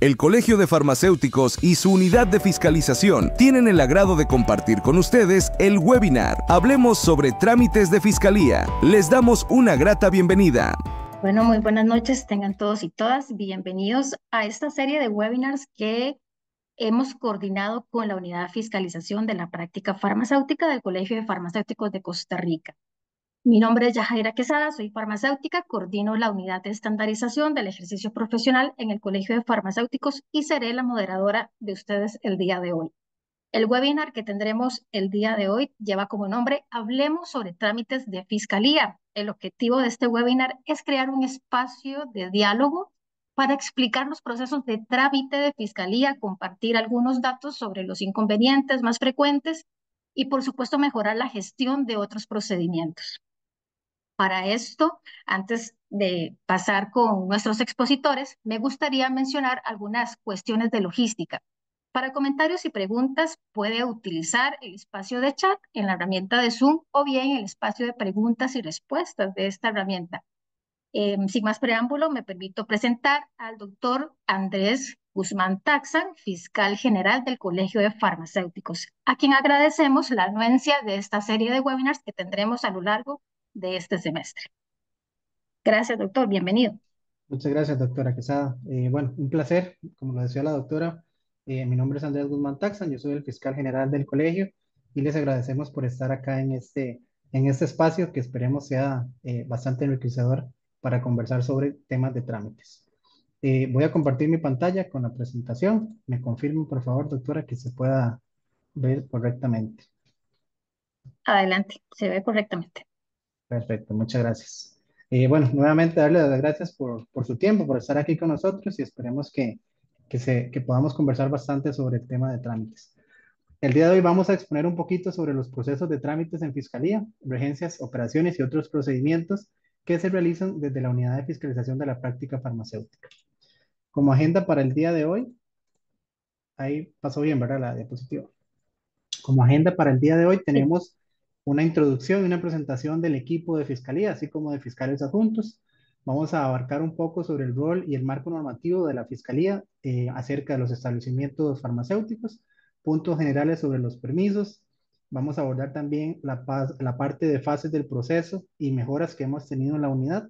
El Colegio de Farmacéuticos y su unidad de fiscalización tienen el agrado de compartir con ustedes el webinar Hablemos sobre trámites de fiscalía. Les damos una grata bienvenida. Bueno, muy buenas noches, tengan todos y todas bienvenidos a esta serie de webinars que hemos coordinado con la Unidad de Fiscalización de la Práctica Farmacéutica del Colegio de Farmacéuticos de Costa Rica. Mi nombre es Yajaira Quesada, soy farmacéutica, coordino la unidad de estandarización del ejercicio profesional en el Colegio de Farmacéuticos y seré la moderadora de ustedes el día de hoy. El webinar que tendremos el día de hoy lleva como nombre Hablemos sobre trámites de fiscalía. El objetivo de este webinar es crear un espacio de diálogo para explicar los procesos de trámite de fiscalía, compartir algunos datos sobre los inconvenientes más frecuentes y, por supuesto, mejorar la gestión de otros procedimientos. Para esto, antes de pasar con nuestros expositores, me gustaría mencionar algunas cuestiones de logística. Para comentarios y preguntas, puede utilizar el espacio de chat en la herramienta de Zoom o bien el espacio de preguntas y respuestas de esta herramienta. Sin más preámbulo, me permito presentar al doctor Andrés Guzmán Taxan, fiscal general del Colegio de Farmacéuticos, a quien agradecemos la anuencia de esta serie de webinars que tendremos a lo largo de este semestre. Gracias, doctor. Bienvenido. Muchas gracias, doctora Quesada. Bueno, un placer, como lo decía la doctora. Mi nombre es Andrés Guzmán Taxan, yo soy el fiscal general del colegio y les agradecemos por estar acá en este espacio que esperemos sea bastante enriquecedor para conversar sobre temas de trámites. Voy a compartir mi pantalla con la presentación. Me confirmo, por favor, doctora, que se pueda ver correctamente. Adelante, se ve correctamente. Perfecto, muchas gracias. Bueno, nuevamente darle las gracias por su tiempo, por estar aquí con nosotros y esperemos que podamos conversar bastante sobre el tema de trámites. El día de hoy vamos a exponer un poquito sobre los procesos de trámites en fiscalía, urgencias, operaciones y otros procedimientos que se realizan desde la unidad de fiscalización de la práctica farmacéutica. Como agenda para el día de hoy, ahí pasó bien, ¿verdad? La diapositiva. Como agenda para el día de hoy Sí. tenemos una introducción y una presentación del equipo de fiscalía, así como de fiscales adjuntos. Vamos a abarcar un poco sobre el rol y el marco normativo de la fiscalía acerca de los establecimientos farmacéuticos, puntos generales sobre los permisos. Vamos a abordar también la parte de fases del proceso y mejoras que hemos tenido en la unidad.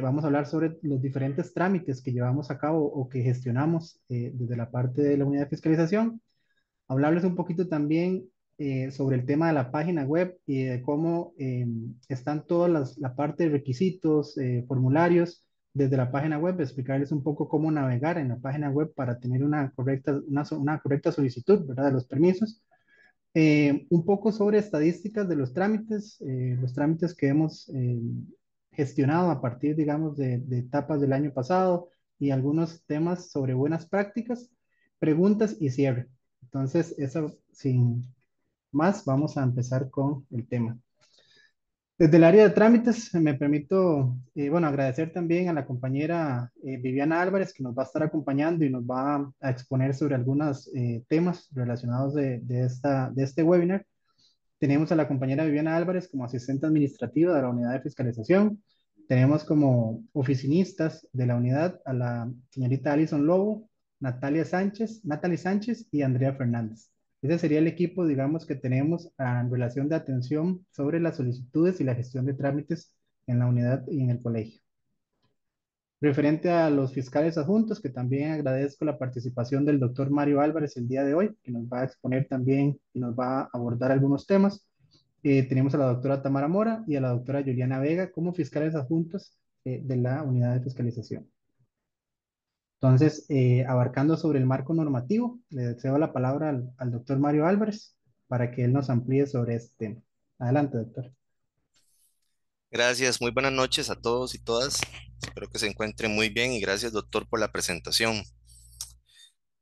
Vamos a hablar sobre los diferentes trámites que llevamos a cabo o que gestionamos desde la parte de la unidad de fiscalización, hablarles un poquito también sobre el tema de la página web y de cómo están todas la parte de requisitos, formularios desde la página web, explicarles un poco cómo navegar en la página web para tener una correcta solicitud, ¿verdad? De los permisos. Un poco sobre estadísticas de los trámites que hemos gestionado a partir, digamos, de etapas del año pasado y algunos temas sobre buenas prácticas, preguntas y cierre. Entonces, eso sin más, vamos a empezar con el tema. Desde el área de trámites, me permito, bueno, agradecer también a la compañera Viviana Álvarez, que nos va a estar acompañando y nos va a exponer sobre algunos temas relacionados de este webinar. Tenemos a la compañera Viviana Álvarez como asistente administrativa de la unidad de fiscalización. Tenemos como oficinistas de la unidad a la señorita Alison Lobo, Natalie Sánchez y Andrea Fernández. Ese sería el equipo, digamos, que tenemos en relación de atención sobre las solicitudes y la gestión de trámites en la unidad y en el colegio. Referente a los fiscales adjuntos, que también agradezco la participación del doctor Mario Álvarez el día de hoy, que nos va a exponer también y nos va a abordar algunos temas. Tenemos a la doctora Tamara Mora y a la doctora Juliana Vega como fiscales adjuntos de la unidad de fiscalización. Entonces, abarcando sobre el marco normativo, le cedo la palabra al doctor Mario Álvarez para que él nos amplíe sobre este tema. Adelante, doctor. Gracias, muy buenas noches a todos y todas. Espero que se encuentren muy bien y gracias, doctor, por la presentación.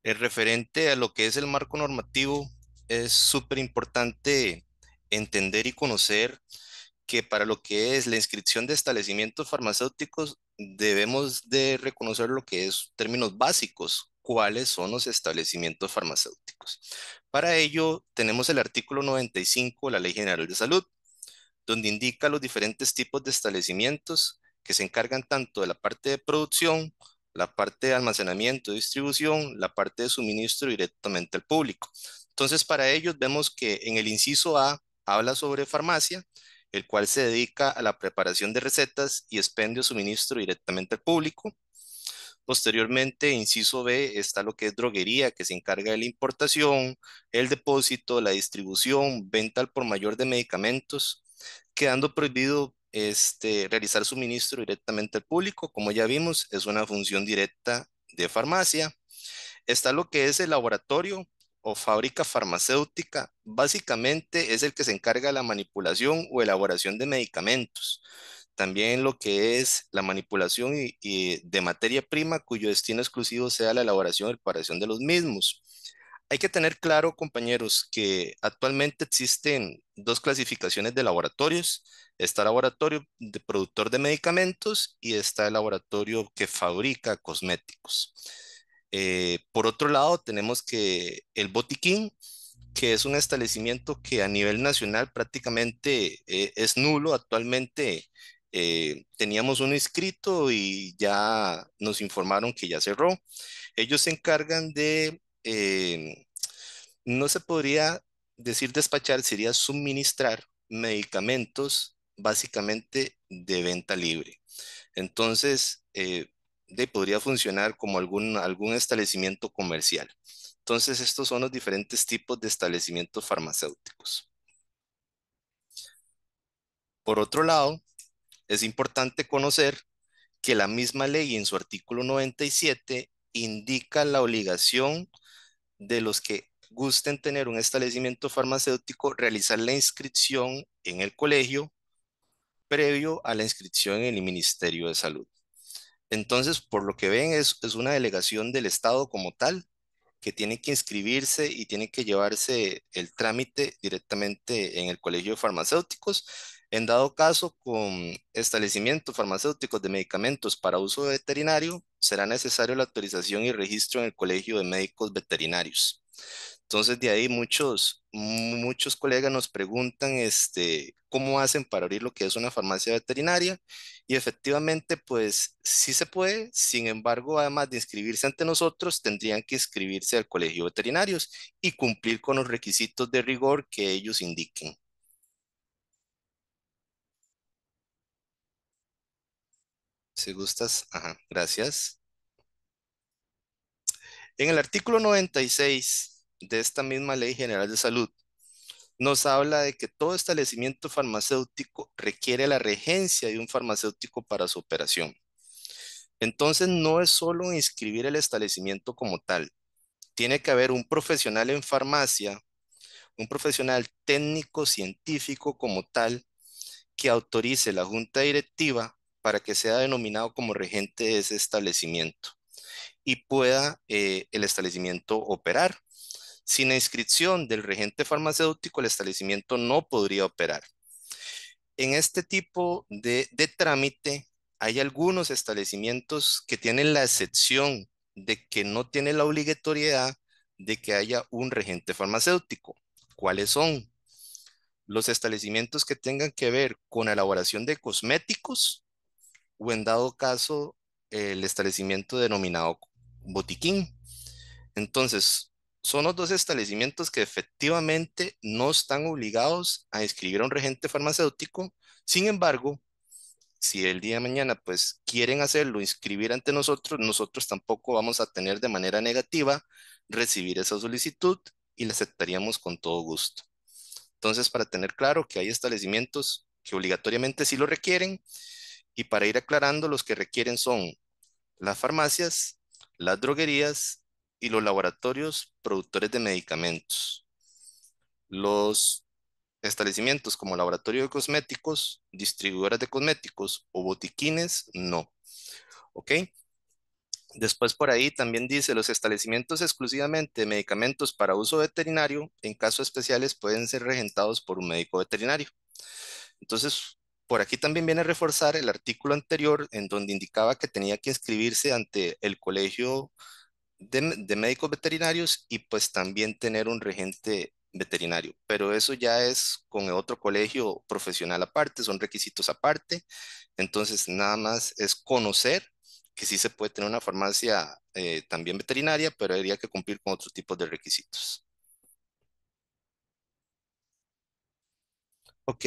El referente a lo que es el marco normativo, es súper importante entender y conocer que para lo que es la inscripción de establecimientos farmacéuticos debemos de reconocer lo que es términos básicos, cuáles son los establecimientos farmacéuticos. Para ello tenemos el artículo 95 de la Ley General de Salud, donde indica los diferentes tipos de establecimientos que se encargan tanto de la parte de producción la parte de almacenamiento y distribución, la parte de suministro directamente al público. Entonces, para ellos vemos que en el inciso A habla sobre farmacia, el cual se dedica a la preparación de recetas y expendio de suministro directamente al público. Posteriormente, inciso B, está lo que es droguería, que se encarga de la importación, el depósito, la distribución, venta al por mayor de medicamentos, quedando prohibido realizar suministro directamente al público. Como ya vimos, es una función directa de farmacia. Está lo que es el laboratorio o fábrica farmacéutica. Básicamente es el que se encarga de la manipulación o elaboración de medicamentos. También lo que es la manipulación y de materia prima cuyo destino exclusivo sea la elaboración y preparación de los mismos. Hay que tener claro, compañeros, que actualmente existen dos clasificaciones de laboratorios. Está el laboratorio de productor de medicamentos y está el laboratorio que fabrica cosméticos. Por otro lado, tenemos que el botiquín, que es un establecimiento que a nivel nacional prácticamente es nulo. Actualmente teníamos uno inscrito y ya nos informaron que ya cerró. Ellos se encargan de, no se podría decir despachar, sería suministrar medicamentos básicamente de venta libre. Entonces, podría funcionar como algún establecimiento comercial. Entonces, estos son los diferentes tipos de establecimientos farmacéuticos. Por otro lado, es importante conocer que la misma ley en su artículo 97 indica la obligación de los que gusten tener un establecimiento farmacéutico realizar la inscripción en el colegio previo a la inscripción en el Ministerio de Salud. Entonces, por lo que ven, es una delegación del Estado como tal que tiene que inscribirse y tiene que llevarse el trámite directamente en el Colegio de Farmacéuticos. En dado caso, con establecimientos farmacéuticos de medicamentos para uso veterinario, será necesario la autorización y registro en el Colegio de Médicos Veterinarios. Entonces, de ahí muchos colegas nos preguntan, ¿cómo hacen para abrir lo que es una farmacia veterinaria? Y efectivamente, pues sí se puede. Sin embargo, además de inscribirse ante nosotros, tendrían que inscribirse al colegio de veterinarios y cumplir con los requisitos de rigor que ellos indiquen. Si gustas, ajá, gracias. En el artículo 96 de esta misma Ley General de Salud, nos habla de que todo establecimiento farmacéutico requiere la regencia de un farmacéutico para su operación. Entonces, no es solo inscribir el establecimiento como tal. Tiene que haber un profesional en farmacia, un profesional técnico científico como tal, que autorice la junta directiva para que sea denominado como regente de ese establecimiento y pueda el establecimiento operar. Sin la inscripción del regente farmacéutico, el establecimiento no podría operar. En este tipo de trámite, hay algunos establecimientos que tienen la excepción de que no tiene la obligatoriedad de que haya un regente farmacéutico. ¿Cuáles son? Los establecimientos que tengan que ver con la elaboración de cosméticos o en dado caso el establecimiento denominado botiquín. Entonces, son los dos establecimientos que efectivamente no están obligados a inscribir a un regente farmacéutico. Sin embargo, si el día de mañana pues quieren hacerlo, inscribir ante nosotros, nosotros tampoco vamos a tener de manera negativa recibir esa solicitud y la aceptaríamos con todo gusto. Entonces, para tener claro que hay establecimientos que obligatoriamente sí lo requieren y para ir aclarando, los que requieren son las farmacias, las droguerías y los laboratorios productores de medicamentos. Los establecimientos como laboratorio de cosméticos, distribuidoras de cosméticos o botiquines, no. ¿Ok? Después por ahí también dice, los establecimientos exclusivamente de medicamentos para uso veterinario, en casos especiales pueden ser regentados por un médico veterinario. Entonces, por aquí también viene a reforzar el artículo anterior en donde indicaba que tenía que inscribirse ante el colegio de médicos veterinarios y pues también tener un regente veterinario. Pero eso ya es con otro colegio profesional aparte, son requisitos aparte. Entonces, nada más es conocer que sí se puede tener una farmacia también veterinaria, pero habría que cumplir con otros tipos de requisitos. Ok,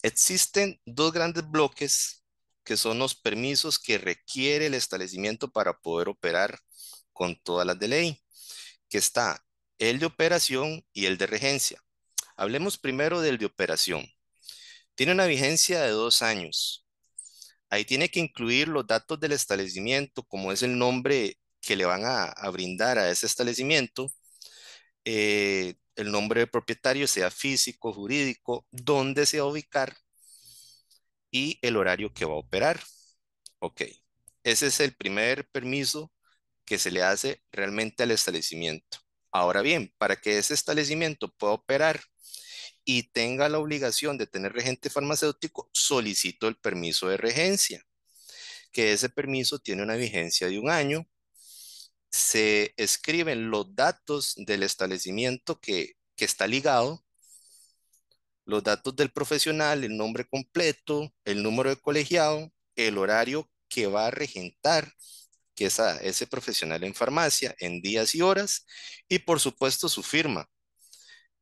existen dos grandes bloques que son los permisos que requiere el establecimiento para poder operar con todas las de ley, que está el de operación y el de regencia. Hablemos primero del de operación. Tiene una vigencia de 2 años. Ahí tiene que incluir los datos del establecimiento, como es el nombre que le van a brindar a ese establecimiento, el nombre del propietario, sea físico, jurídico, dónde se va a ubicar y el horario que va a operar. Ok, ese es el primer permiso que se le hace realmente al establecimiento. Ahora bien, para que ese establecimiento pueda operar y tenga la obligación de tener regente farmacéutico, solicito el permiso de regencia, que ese permiso tiene una vigencia de 1 año. Se escriben los datos del establecimiento que está ligado, los datos del profesional, el nombre completo, el número de colegiado, el horario que va a regentar, que es a ese profesional en farmacia, en días y horas, y por supuesto su firma.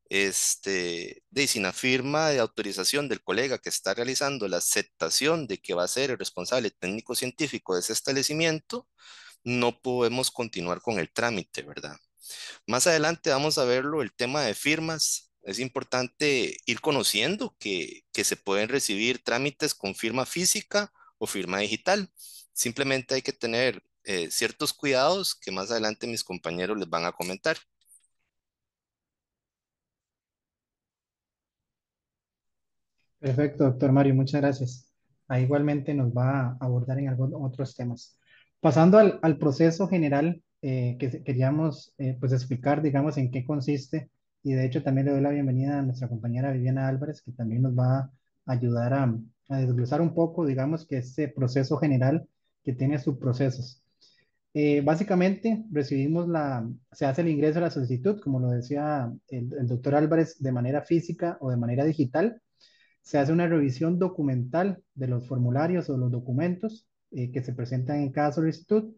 Sin la firma de autorización del colega que está realizando la aceptación de que va a ser el responsable técnico científico de ese establecimiento, no podemos continuar con el trámite, ¿verdad? Más adelante vamos a verlo, el tema de firmas. Es importante ir conociendo que se pueden recibir trámites con firma física o firma digital. Simplemente hay que tener ciertos cuidados que más adelante mis compañeros les van a comentar. Perfecto, doctor Mario, muchas gracias. Ahí igualmente nos va a abordar en algunos otros temas. Pasando al proceso general queríamos pues explicar, digamos, en qué consiste, y de hecho también le doy la bienvenida a nuestra compañera Viviana Álvarez, que también nos va a ayudar a desglosar un poco, digamos, que este proceso general que tiene subprocesos. Básicamente, se hace el ingreso a la solicitud, como lo decía el doctor Álvarez, de manera física o de manera digital. Se hace una revisión documental de los formularios o los documentos que se presentan en cada solicitud.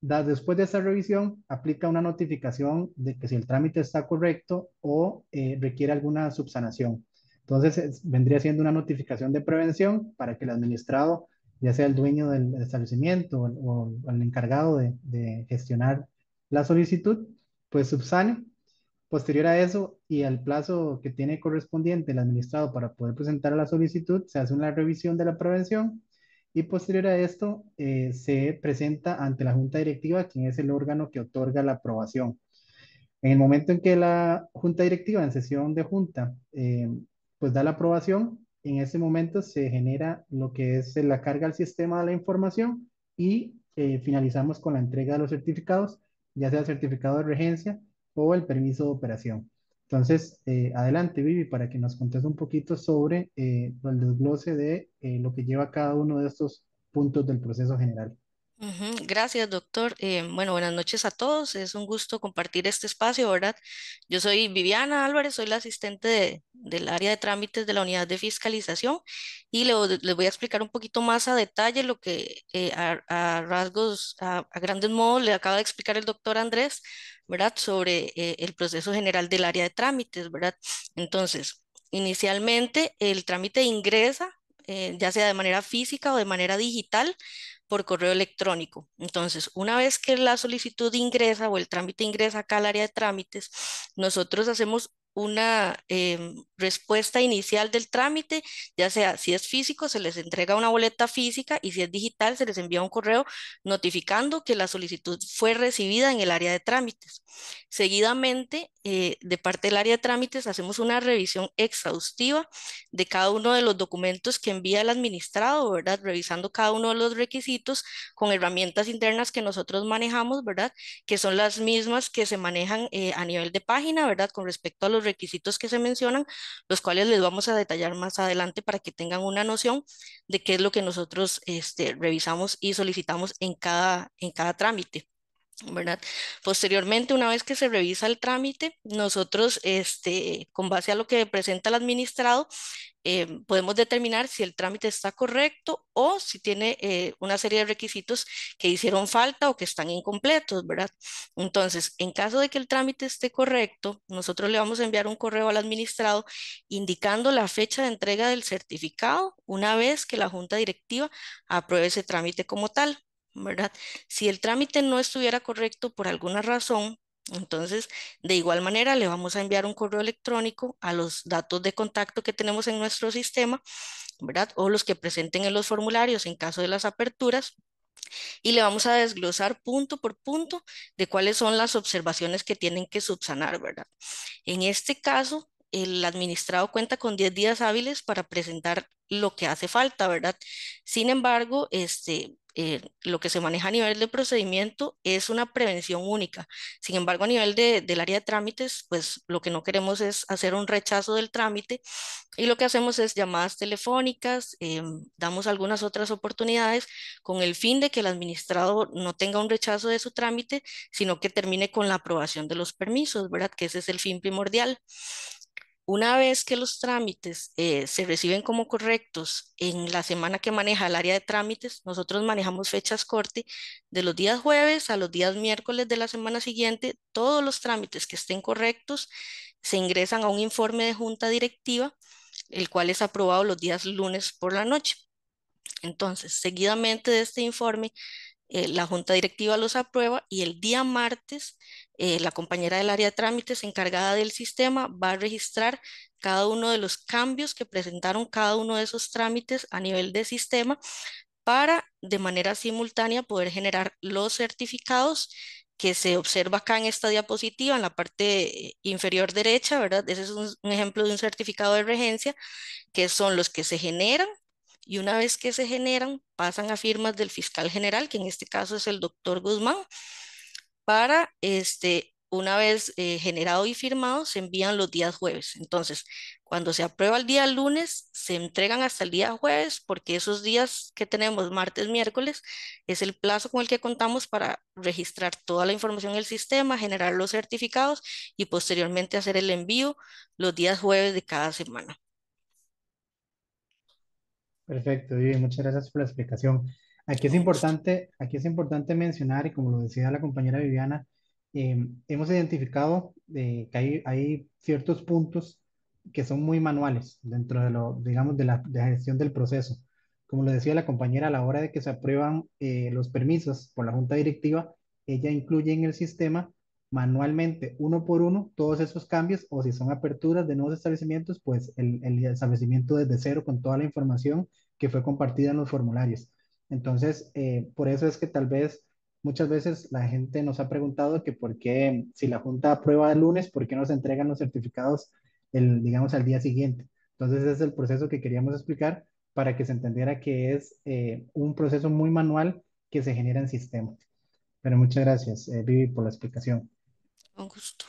Después de esa revisión, aplica una notificación de que si el trámite está correcto o requiere alguna subsanación. Entonces, vendría siendo una notificación de prevención para que el administrado, ya sea el dueño del establecimiento o el encargado de gestionar la solicitud, pues subsane. Posterior a eso y al plazo que tiene correspondiente el administrado para poder presentar la solicitud, se hace una revisión de la prevención y posterior a esto se presenta ante la junta directiva, quien es el órgano que otorga la aprobación. En el momento en que la junta directiva en sesión de junta pues da la aprobación, en ese momento se genera lo que es la carga al sistema de la información y finalizamos con la entrega de los certificados, ya sea el certificado de regencia o el permiso de operación. Entonces, adelante, Vivi, para que nos contes un poquito sobre el desglose de lo que lleva cada uno de estos puntos del proceso general. Gracias, doctor. Bueno, buenas noches a todos. Es un gusto compartir este espacio, ¿verdad? Yo soy Viviana Álvarez, soy la asistente del área de trámites de la unidad de fiscalización y les voy a explicar un poquito más a detalle lo que a rasgos, a grandes modos, le acaba de explicar el doctor Andrés, ¿verdad? Sobre el proceso general del área de trámites, ¿verdad? Entonces, inicialmente el trámite ingresa, ya sea de manera física o de manera digital por correo electrónico. Entonces, una vez que la solicitud ingresa o el trámite ingresa acá al área de trámites, nosotros hacemos una respuesta inicial del trámite, ya sea si es físico, se les entrega una boleta física y si es digital, se les envía un correo notificando que la solicitud fue recibida en el área de trámites. Seguidamente, de parte del área de trámites, hacemos una revisión exhaustiva de cada uno de los documentos que envía el administrado, ¿verdad? Revisando cada uno de los requisitos con herramientas internas que nosotros manejamos, ¿verdad? Que son las mismas que se manejan a nivel de página, ¿verdad? Con respecto a los requisitos que se mencionan, los cuales les vamos a detallar más adelante para que tengan una noción de qué es lo que nosotros revisamos y solicitamos en cada trámite. ¿verdad? Posteriormente, una vez que se revisa el trámite, nosotros, con base a lo que presenta el administrado, podemos determinar si el trámite está correcto o si tiene una serie de requisitos que hicieron falta o que están incompletos, ¿verdad? Entonces, en caso de que el trámite esté correcto, nosotros le vamos a enviar un correo al administrado indicando la fecha de entrega del certificado una vez que la junta directiva apruebe ese trámite como tal, ¿verdad? Si el trámite no estuviera correcto por alguna razón, entonces, de igual manera, le vamos a enviar un correo electrónico a los datos de contacto que tenemos en nuestro sistema, ¿verdad? O los que presenten en los formularios en caso de las aperturas, y le vamos a desglosar punto por punto de cuáles son las observaciones que tienen que subsanar, ¿verdad? En este caso, el administrado cuenta con 10 días hábiles para presentar lo que hace falta, ¿verdad? Sin embargo, lo que se maneja a nivel de procedimiento es una prevención única. Sin embargo, a nivel del área de trámites, pues lo que no queremos es hacer un rechazo del trámite y lo que hacemos es llamadas telefónicas, damos algunas otras oportunidades con el fin de que el administrado no tenga un rechazo de su trámite, sino que termine con la aprobación de los permisos, ¿verdad? Que ese es el fin primordial. Una vez que los trámites se reciben como correctos en la semana que maneja el área de trámites, nosotros manejamos fechas corte de los días jueves a los días miércoles de la semana siguiente. Todos los trámites que estén correctos se ingresan a un informe de junta directiva, el cual es aprobado los días lunes por la noche. Entonces, seguidamente de este informe, la junta directiva los aprueba y el día martes la compañera del área de trámites encargada del sistema va a registrar cada uno de los cambios que presentaron cada uno de esos trámites a nivel de sistema para de manera simultánea poder generar los certificados que se observa acá en esta diapositiva en la parte inferior derecha, ¿verdad? Ese es un ejemplo de un certificado de regencia, que son los que se generan y una vez que se generan pasan a firmas del fiscal general, que en este caso es el doctor Guzmán, para una vez generado y firmado, se envían los días jueves. Entonces, cuando se aprueba el día lunes, se entregan hasta el día jueves, porque esos días que tenemos, martes, miércoles, es el plazo con el que contamos para registrar toda la información en el sistema, generar los certificados y posteriormente hacer el envío los días jueves de cada semana. Perfecto, Vivi, muchas gracias por la explicación. Un gusto. Aquí es importante mencionar, y como lo decía la compañera Viviana, hemos identificado que hay ciertos puntos que son muy manuales dentro de lo, digamos, de la gestión del proceso. Como lo decía la compañera, a la hora de que se aprueban los permisos por la junta directiva, ella incluye en el sistema manualmente, uno por uno, todos esos cambios, o si son aperturas de nuevos establecimientos, pues el establecimiento desde cero con toda la información que fue compartida en los formularios. Entonces, por eso es que tal vez muchas veces la gente nos ha preguntado que por qué, si la Junta aprueba el lunes, ¿por qué no se entregan los certificados, digamos, al día siguiente? Entonces, ese es el proceso que queríamos explicar para que se entendiera que es un proceso muy manual que se genera en sistema. Pero muchas gracias, Vivi, por la explicación. Un gusto.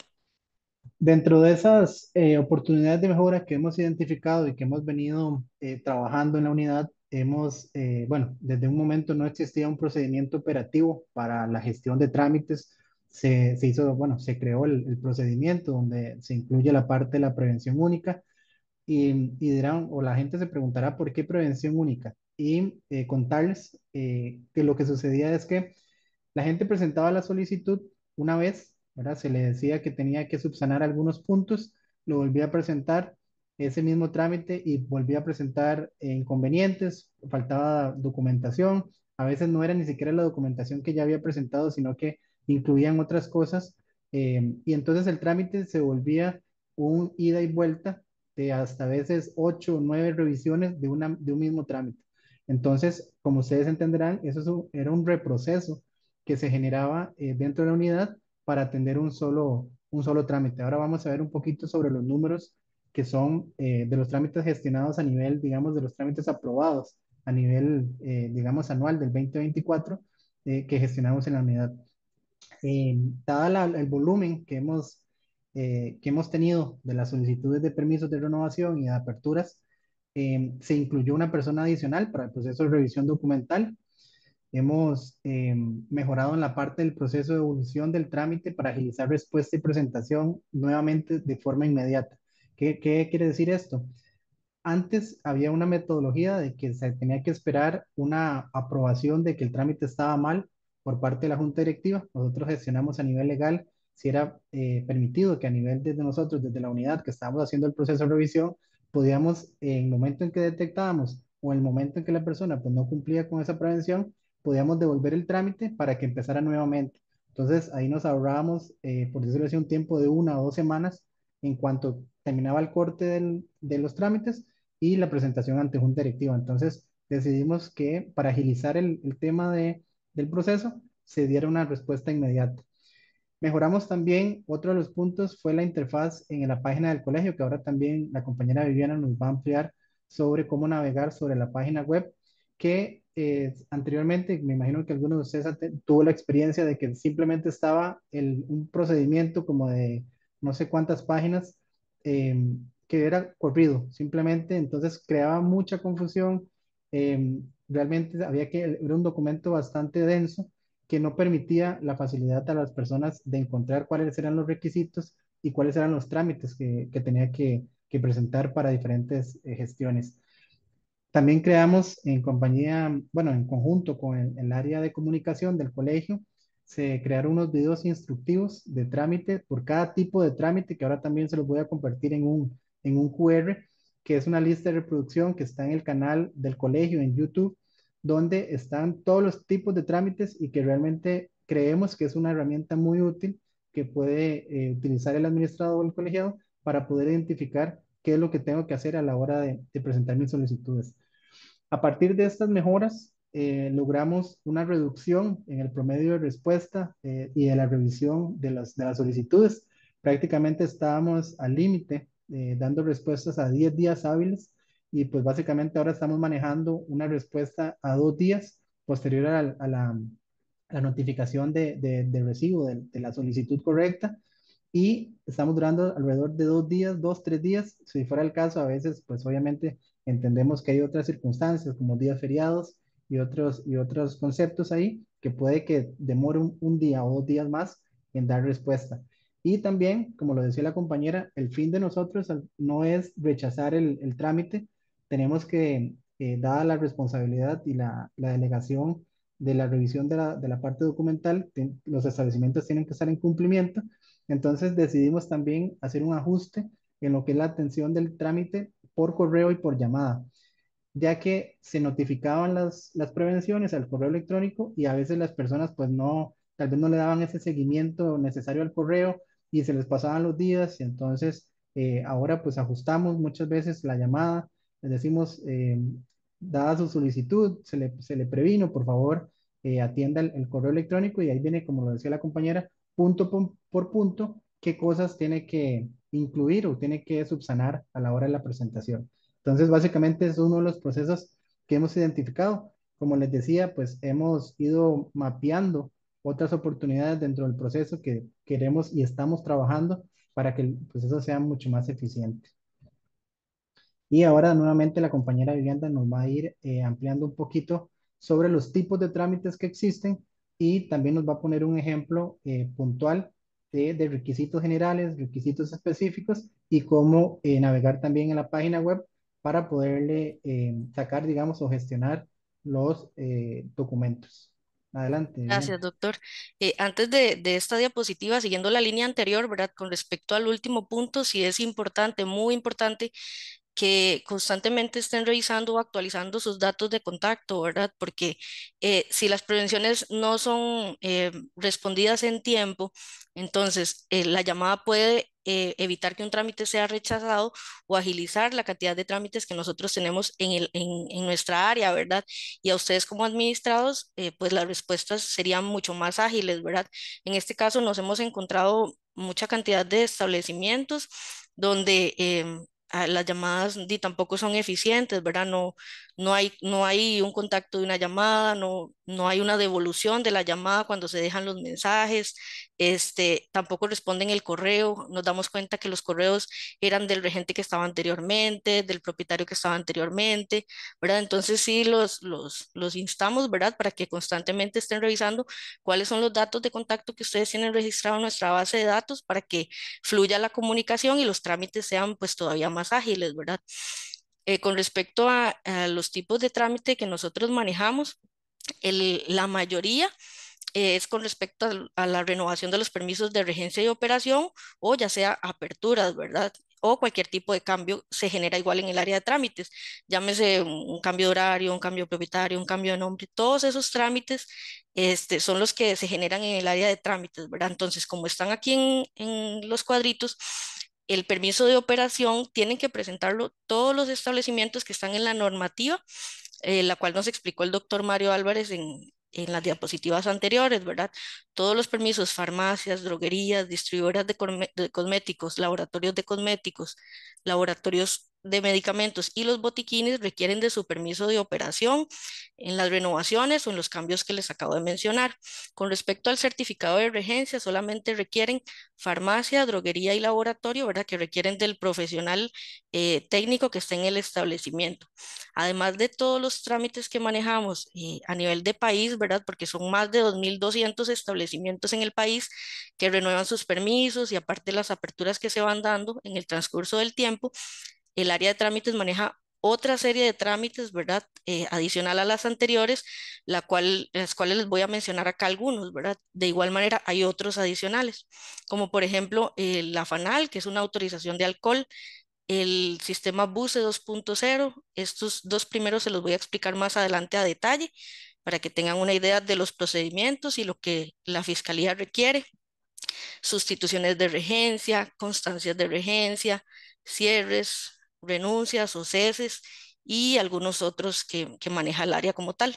Dentro de esas oportunidades de mejora que hemos identificado y que hemos venido trabajando en la unidad, bueno, desde un momento no existía un procedimiento operativo para la gestión de trámites. Se hizo, bueno, se creó el procedimiento donde se incluye la parte de la prevención única y dirán, o la gente se preguntará por qué prevención única. Y contarles que lo que sucedía es que la gente presentaba la solicitud una vez, ¿verdad? Se le decía que tenía que subsanar algunos puntos, lo volvía a presentar ese mismo trámite y volvía a presentar inconvenientes, faltaba documentación, a veces no era ni siquiera la documentación que ya había presentado, sino que incluían otras cosas, y entonces el trámite se volvía un ida y vuelta de hasta a veces 8 o 9 revisiones de un mismo trámite. Entonces, como ustedes entenderán, era un reproceso que se generaba dentro de la unidad para atender un solo trámite. Ahora vamos a ver un poquito sobre los números que son de los trámites gestionados a nivel, digamos, de los trámites aprobados a nivel, digamos, anual del 2024 que gestionamos en la unidad. Dada el volumen que hemos tenido de las solicitudes de permisos de renovación y de aperturas, se incluyó una persona adicional para el proceso de revisión documental. hemos mejorado en la parte del proceso de evolución del trámite para agilizar respuesta y presentación nuevamente de forma inmediata. ¿Qué quiere decir esto? Antes había una metodología de que se tenía que esperar una aprobación de que el trámite estaba mal por parte de la Junta Directiva. Nosotros gestionamos a nivel legal si era permitido que a nivel desde nosotros, desde la unidad que estábamos haciendo el proceso de revisión, podíamos, en el momento en que detectábamos o en el momento en que la persona pues, no cumplía con esa prevención, podíamos devolver el trámite para que empezara nuevamente. Entonces ahí nos ahorrábamos, por decirlo así, un tiempo de 1 o 2 semanas en cuanto terminaba el corte de los trámites y la presentación ante junta directiva. Entonces, decidimos que para agilizar el tema del proceso, se diera una respuesta inmediata. Mejoramos también, otro de los puntos fue la interfaz en la página del colegio, que ahora también la compañera Viviana nos va a ampliar sobre cómo navegar sobre la página web, que anteriormente, me imagino que algunos de ustedes tuvo la experiencia de que simplemente estaba un procedimiento como de no sé cuántas páginas que era corrido, simplemente, entonces creaba mucha confusión, realmente era un documento bastante denso que no permitía la facilidad a las personas de encontrar cuáles eran los requisitos y cuáles eran los trámites que tenía que presentar para diferentes gestiones. También creamos en compañía, bueno, en conjunto con el área de comunicación del colegio, se crearon unos videos instructivos de trámite por cada tipo de trámite, que ahora también se los voy a compartir en un QR, que es una lista de reproducción que está en el canal del colegio en YouTube, donde están todos los tipos de trámites y que realmente creemos que es una herramienta muy útil que puede utilizar el administrador o el colegiado para poder identificar qué es lo que tengo que hacer a la hora de presentar mis solicitudes. A partir de estas mejoras, logramos una reducción en el promedio de respuesta y de la revisión de las solicitudes. Prácticamente estábamos al límite, dando respuestas a 10 días hábiles y pues básicamente ahora estamos manejando una respuesta a 2 días posterior a la notificación de recibo de la solicitud correcta y estamos durando alrededor de 2 días, 2, 3 días. Si fuera el caso, a veces, pues obviamente entendemos que hay otras circunstancias como días feriados y otros conceptos ahí que puede que demore un día o 2 días más en dar respuesta. Y también, como lo decía la compañera, el fin de nosotros no es rechazar el trámite, tenemos que, dada la responsabilidad y la delegación de la revisión de la parte documental, los establecimientos tienen que estar en cumplimiento, entonces decidimos también hacer un ajuste en lo que es la atención del trámite por correo y por llamada, ya que se notificaban las prevenciones al correo electrónico y a veces las personas pues no, tal vez no le daban ese seguimiento necesario al correo y se les pasaban los días y entonces ahora pues ajustamos muchas veces la llamada, les decimos, dada su solicitud, se le previno, por favor, atienda el correo electrónico y ahí viene, como lo decía la compañera, punto por punto, qué cosas tiene que incluir o tiene que subsanar a la hora de la presentación. Entonces, básicamente es uno de los procesos que hemos identificado. Como les decía, pues hemos ido mapeando otras oportunidades dentro del proceso que queremos y estamos trabajando para que el proceso sea mucho más eficiente. Y ahora nuevamente la compañera Vivienda nos va a ir ampliando un poquito sobre los tipos de trámites que existen y también nos va a poner un ejemplo puntual de requisitos generales, requisitos específicos y cómo navegar también en la página web para poderle sacar, digamos, o gestionar los documentos. Adelante, Viviana. Gracias, doctor. Antes de esta diapositiva, siguiendo la línea anterior, ¿verdad? Con respecto al último punto, sí es importante, muy importante que constantemente estén revisando o actualizando sus datos de contacto, ¿verdad? Porque si las prevenciones no son respondidas en tiempo, entonces la llamada puede evitar que un trámite sea rechazado o agilizar la cantidad de trámites que nosotros tenemos en nuestra área, ¿verdad? Y a ustedes como administrados, pues las respuestas serían mucho más ágiles, ¿verdad? En este caso nos hemos encontrado mucha cantidad de establecimientos donde las llamadas tampoco son eficientes, ¿verdad? No hay un contacto de una llamada, no hay una devolución de la llamada cuando se dejan los mensajes, tampoco responden el correo, nos damos cuenta que los correos eran del regente que estaba anteriormente, del propietario que estaba anteriormente, ¿verdad? Entonces sí los instamos, ¿verdad? Para que constantemente estén revisando cuáles son los datos de contacto que ustedes tienen registrados en nuestra base de datos para que fluya la comunicación y los trámites sean pues todavía más ágiles, ¿verdad? Con respecto a los tipos de trámite que nosotros manejamos, la mayoría es con respecto a la renovación de los permisos de regencia y operación o ya sea aperturas, ¿verdad? O cualquier tipo de cambio se genera igual en el área de trámites, llámese un cambio de horario, un cambio de propietario, un cambio de nombre, todos esos trámites son los que se generan en el área de trámites, ¿verdad? Entonces, como están aquí en los cuadritos, el permiso de operación tienen que presentarlo todos los establecimientos que están en la normativa, la cual nos explicó el doctor Mario Álvarez en las diapositivas anteriores, ¿verdad? Todos los permisos, farmacias, droguerías, distribuidoras de cosméticos, laboratorios de cosméticos, laboratorios de medicamentos y los botiquines requieren de su permiso de operación en las renovaciones o en los cambios que les acabo de mencionar. Con respecto al certificado de regencia, solamente requieren farmacia, droguería y laboratorio, ¿verdad? Que requieren del profesional técnico que esté en el establecimiento. Además de todos los trámites que manejamos a nivel de país, ¿verdad? Porque son más de 2.200 establecimientos en el país que renuevan sus permisos y aparte las aperturas que se van dando en el transcurso del tiempo, el área de trámites maneja otra serie de trámites, ¿verdad? Adicional a las anteriores, las cuales les voy a mencionar acá algunos, ¿verdad? De igual manera, hay otros adicionales, como por ejemplo la FANAL, que es una autorización de alcohol, el sistema BUSE 2.0. Estos dos primeros se los voy a explicar más adelante a detalle para que tengan una idea de los procedimientos y lo que la Fiscalía requiere. Sustituciones de regencia, constancias de regencia, cierres, renuncias o ceses y algunos otros que maneja el área como tal.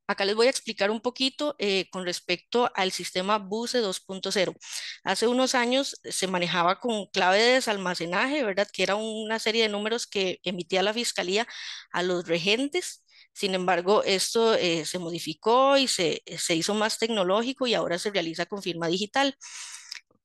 Acá les voy a explicar un poquito con respecto al sistema BUSE 2.0. Hace unos años se manejaba con clave de desalmacenaje, ¿verdad? Que era una serie de números que emitía la Fiscalía a los regentes. Sin embargo, esto se modificó y se hizo más tecnológico y ahora se realiza con firma digital.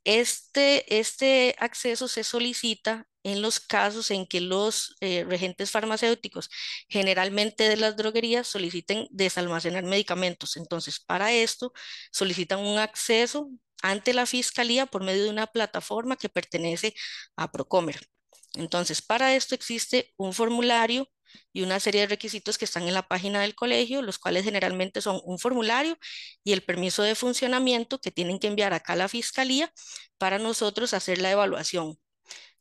Este acceso se solicita en los casos en que los regentes farmacéuticos, generalmente de las droguerías, soliciten desalmacenar medicamentos. Entonces, para esto, solicitan un acceso ante la Fiscalía por medio de una plataforma que pertenece a Procomer. Entonces, para esto existe un formulario y una serie de requisitos que están en la página del colegio, los cuales generalmente son un formulario y el permiso de funcionamiento que tienen que enviar acá a la Fiscalía para nosotros hacer la evaluación.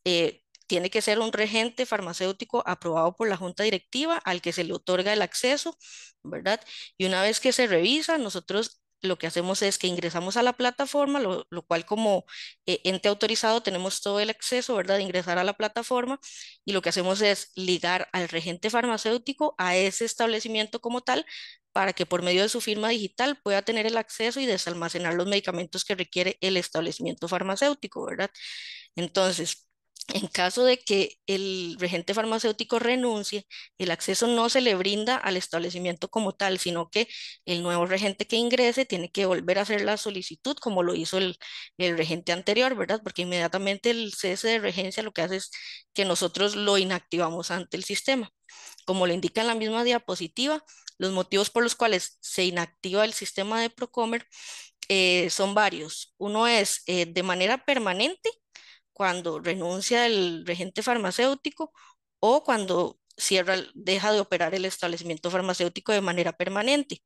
Tiene que ser un regente farmacéutico aprobado por la junta directiva al que se le otorga el acceso, ¿verdad? Y una vez que se revisa, nosotros lo que hacemos es que ingresamos a la plataforma, lo cual como ente autorizado tenemos todo el acceso, ¿verdad? De ingresar a la plataforma y lo que hacemos es ligar al regente farmacéutico a ese establecimiento como tal para que por medio de su firma digital pueda tener el acceso y desalmacenar los medicamentos que requiere el establecimiento farmacéutico, ¿verdad? Entonces, en caso de que el regente farmacéutico renuncie, el acceso no se le brinda al establecimiento como tal, sino que el nuevo regente que ingrese tiene que volver a hacer la solicitud como lo hizo el regente anterior, ¿verdad? Porque inmediatamente el cese de regencia lo que hace es que nosotros lo inactivamos ante el sistema. Como lo indica en la misma diapositiva, los motivos por los cuales se inactiva el sistema de Procomer son varios. Uno es de manera permanente cuando renuncia el regente farmacéutico o cuando deja de operar el establecimiento farmacéutico de manera permanente.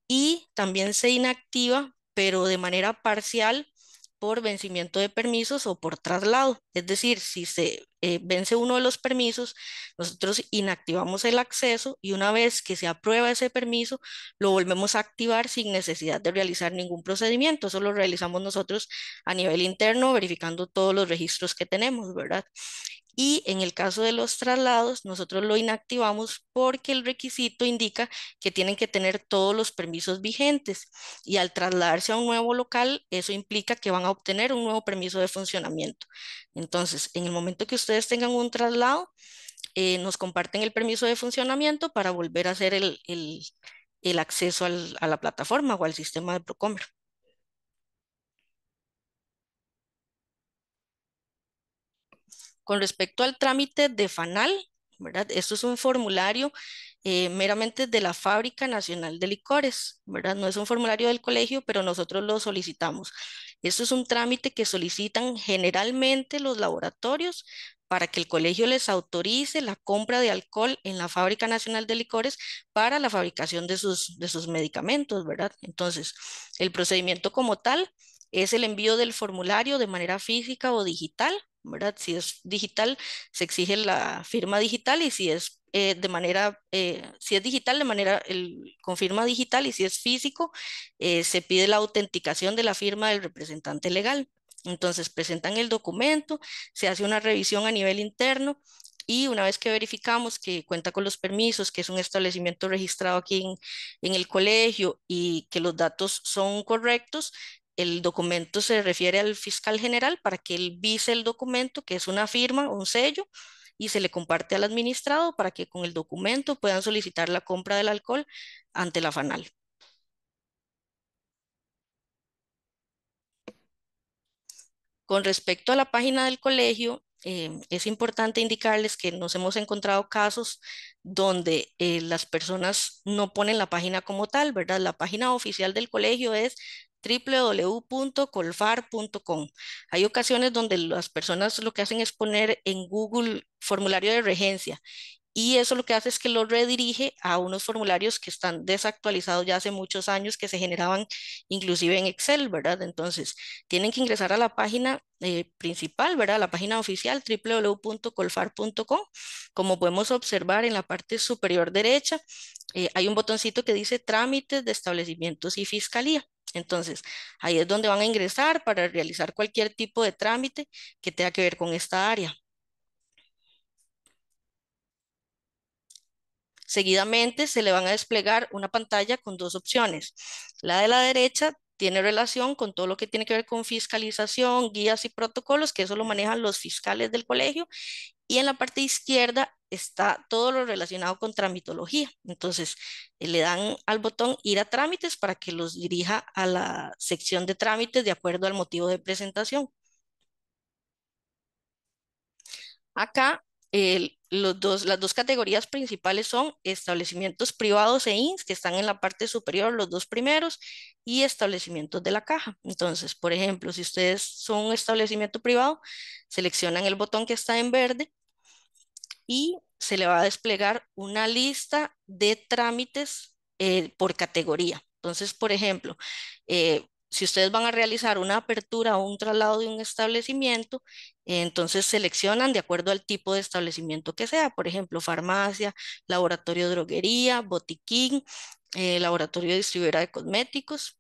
Y también se inactiva, pero de manera parcial por vencimiento de permisos o por traslado. Es decir, si se vence uno de los permisos, nosotros inactivamos el acceso y una vez que se aprueba ese permiso, lo volvemos a activar sin necesidad de realizar ningún procedimiento. Eso lo realizamos nosotros a nivel interno, verificando todos los registros que tenemos, ¿verdad? Y en el caso de los traslados, nosotros lo inactivamos porque el requisito indica que tienen que tener todos los permisos vigentes y al trasladarse a un nuevo local, eso implica que van a obtener un nuevo permiso de funcionamiento. Entonces, en el momento que ustedes tengan un traslado, nos comparten el permiso de funcionamiento para volver a hacer el acceso a la plataforma o al sistema de Procomer. Con respecto al trámite de FANAL, ¿verdad? Esto es un formulario meramente de la Fábrica Nacional de Licores, ¿verdad? No es un formulario del colegio, pero nosotros lo solicitamos. Esto es un trámite que solicitan generalmente los laboratorios para que el colegio les autorice la compra de alcohol en la Fábrica Nacional de Licores para la fabricación de sus medicamentos, ¿verdad? Entonces, el procedimiento como tal es el envío del formulario de manera física o digital, ¿verdad? Si es digital, se exige la firma digital y si es si es digital, con firma digital y si es físico, se pide la autenticación de la firma del representante legal. Entonces presentan el documento, se hace una revisión a nivel interno y una vez que verificamos que cuenta con los permisos, que es un establecimiento registrado aquí en el colegio y que los datos son correctos, el documento se refiere al fiscal general para que él vise el documento, que es una firma, un sello, y se le comparte al administrado para que con el documento puedan solicitar la compra del alcohol ante la FANAL. Con respecto a la página del colegio, es importante indicarles que nos hemos encontrado casos donde las personas no ponen la página como tal, ¿verdad? La página oficial del colegio es www.colfar.com. Hay ocasiones donde las personas lo que hacen es poner en Google formulario de regencia y eso lo que hace es que lo redirige a unos formularios que están desactualizados ya hace muchos años, que se generaban inclusive en Excel, ¿verdad? Entonces, tienen que ingresar a la página principal, ¿verdad? La página oficial www.colfar.com. Como podemos observar en la parte superior derecha, hay un botoncito que dice trámites de establecimientos y fiscalía. Entonces, ahí es donde van a ingresar para realizar cualquier tipo de trámite que tenga que ver con esta área. Seguidamente se le van a desplegar una pantalla con dos opciones. La de la derecha tiene relación con todo lo que tiene que ver con fiscalización, guías y protocolos, que eso lo manejan los fiscales del colegio. Y en la parte izquierda está todo lo relacionado con tramitología. Entonces, le dan al botón ir a trámites para que los dirija a la sección de trámites de acuerdo al motivo de presentación. Acá las dos categorías principales son establecimientos privados e INS, que están en la parte superior, los dos primeros, y establecimientos de la caja. Entonces, por ejemplo, si ustedes son un establecimiento privado, seleccionan el botón que está en verde y se le va a desplegar una lista de trámites por categoría. Entonces, por ejemplo, si ustedes van a realizar una apertura o un traslado de un establecimiento, entonces seleccionan de acuerdo al tipo de establecimiento que sea, por ejemplo, farmacia, laboratorio de droguería, botiquín, laboratorio distribuidora de cosméticos,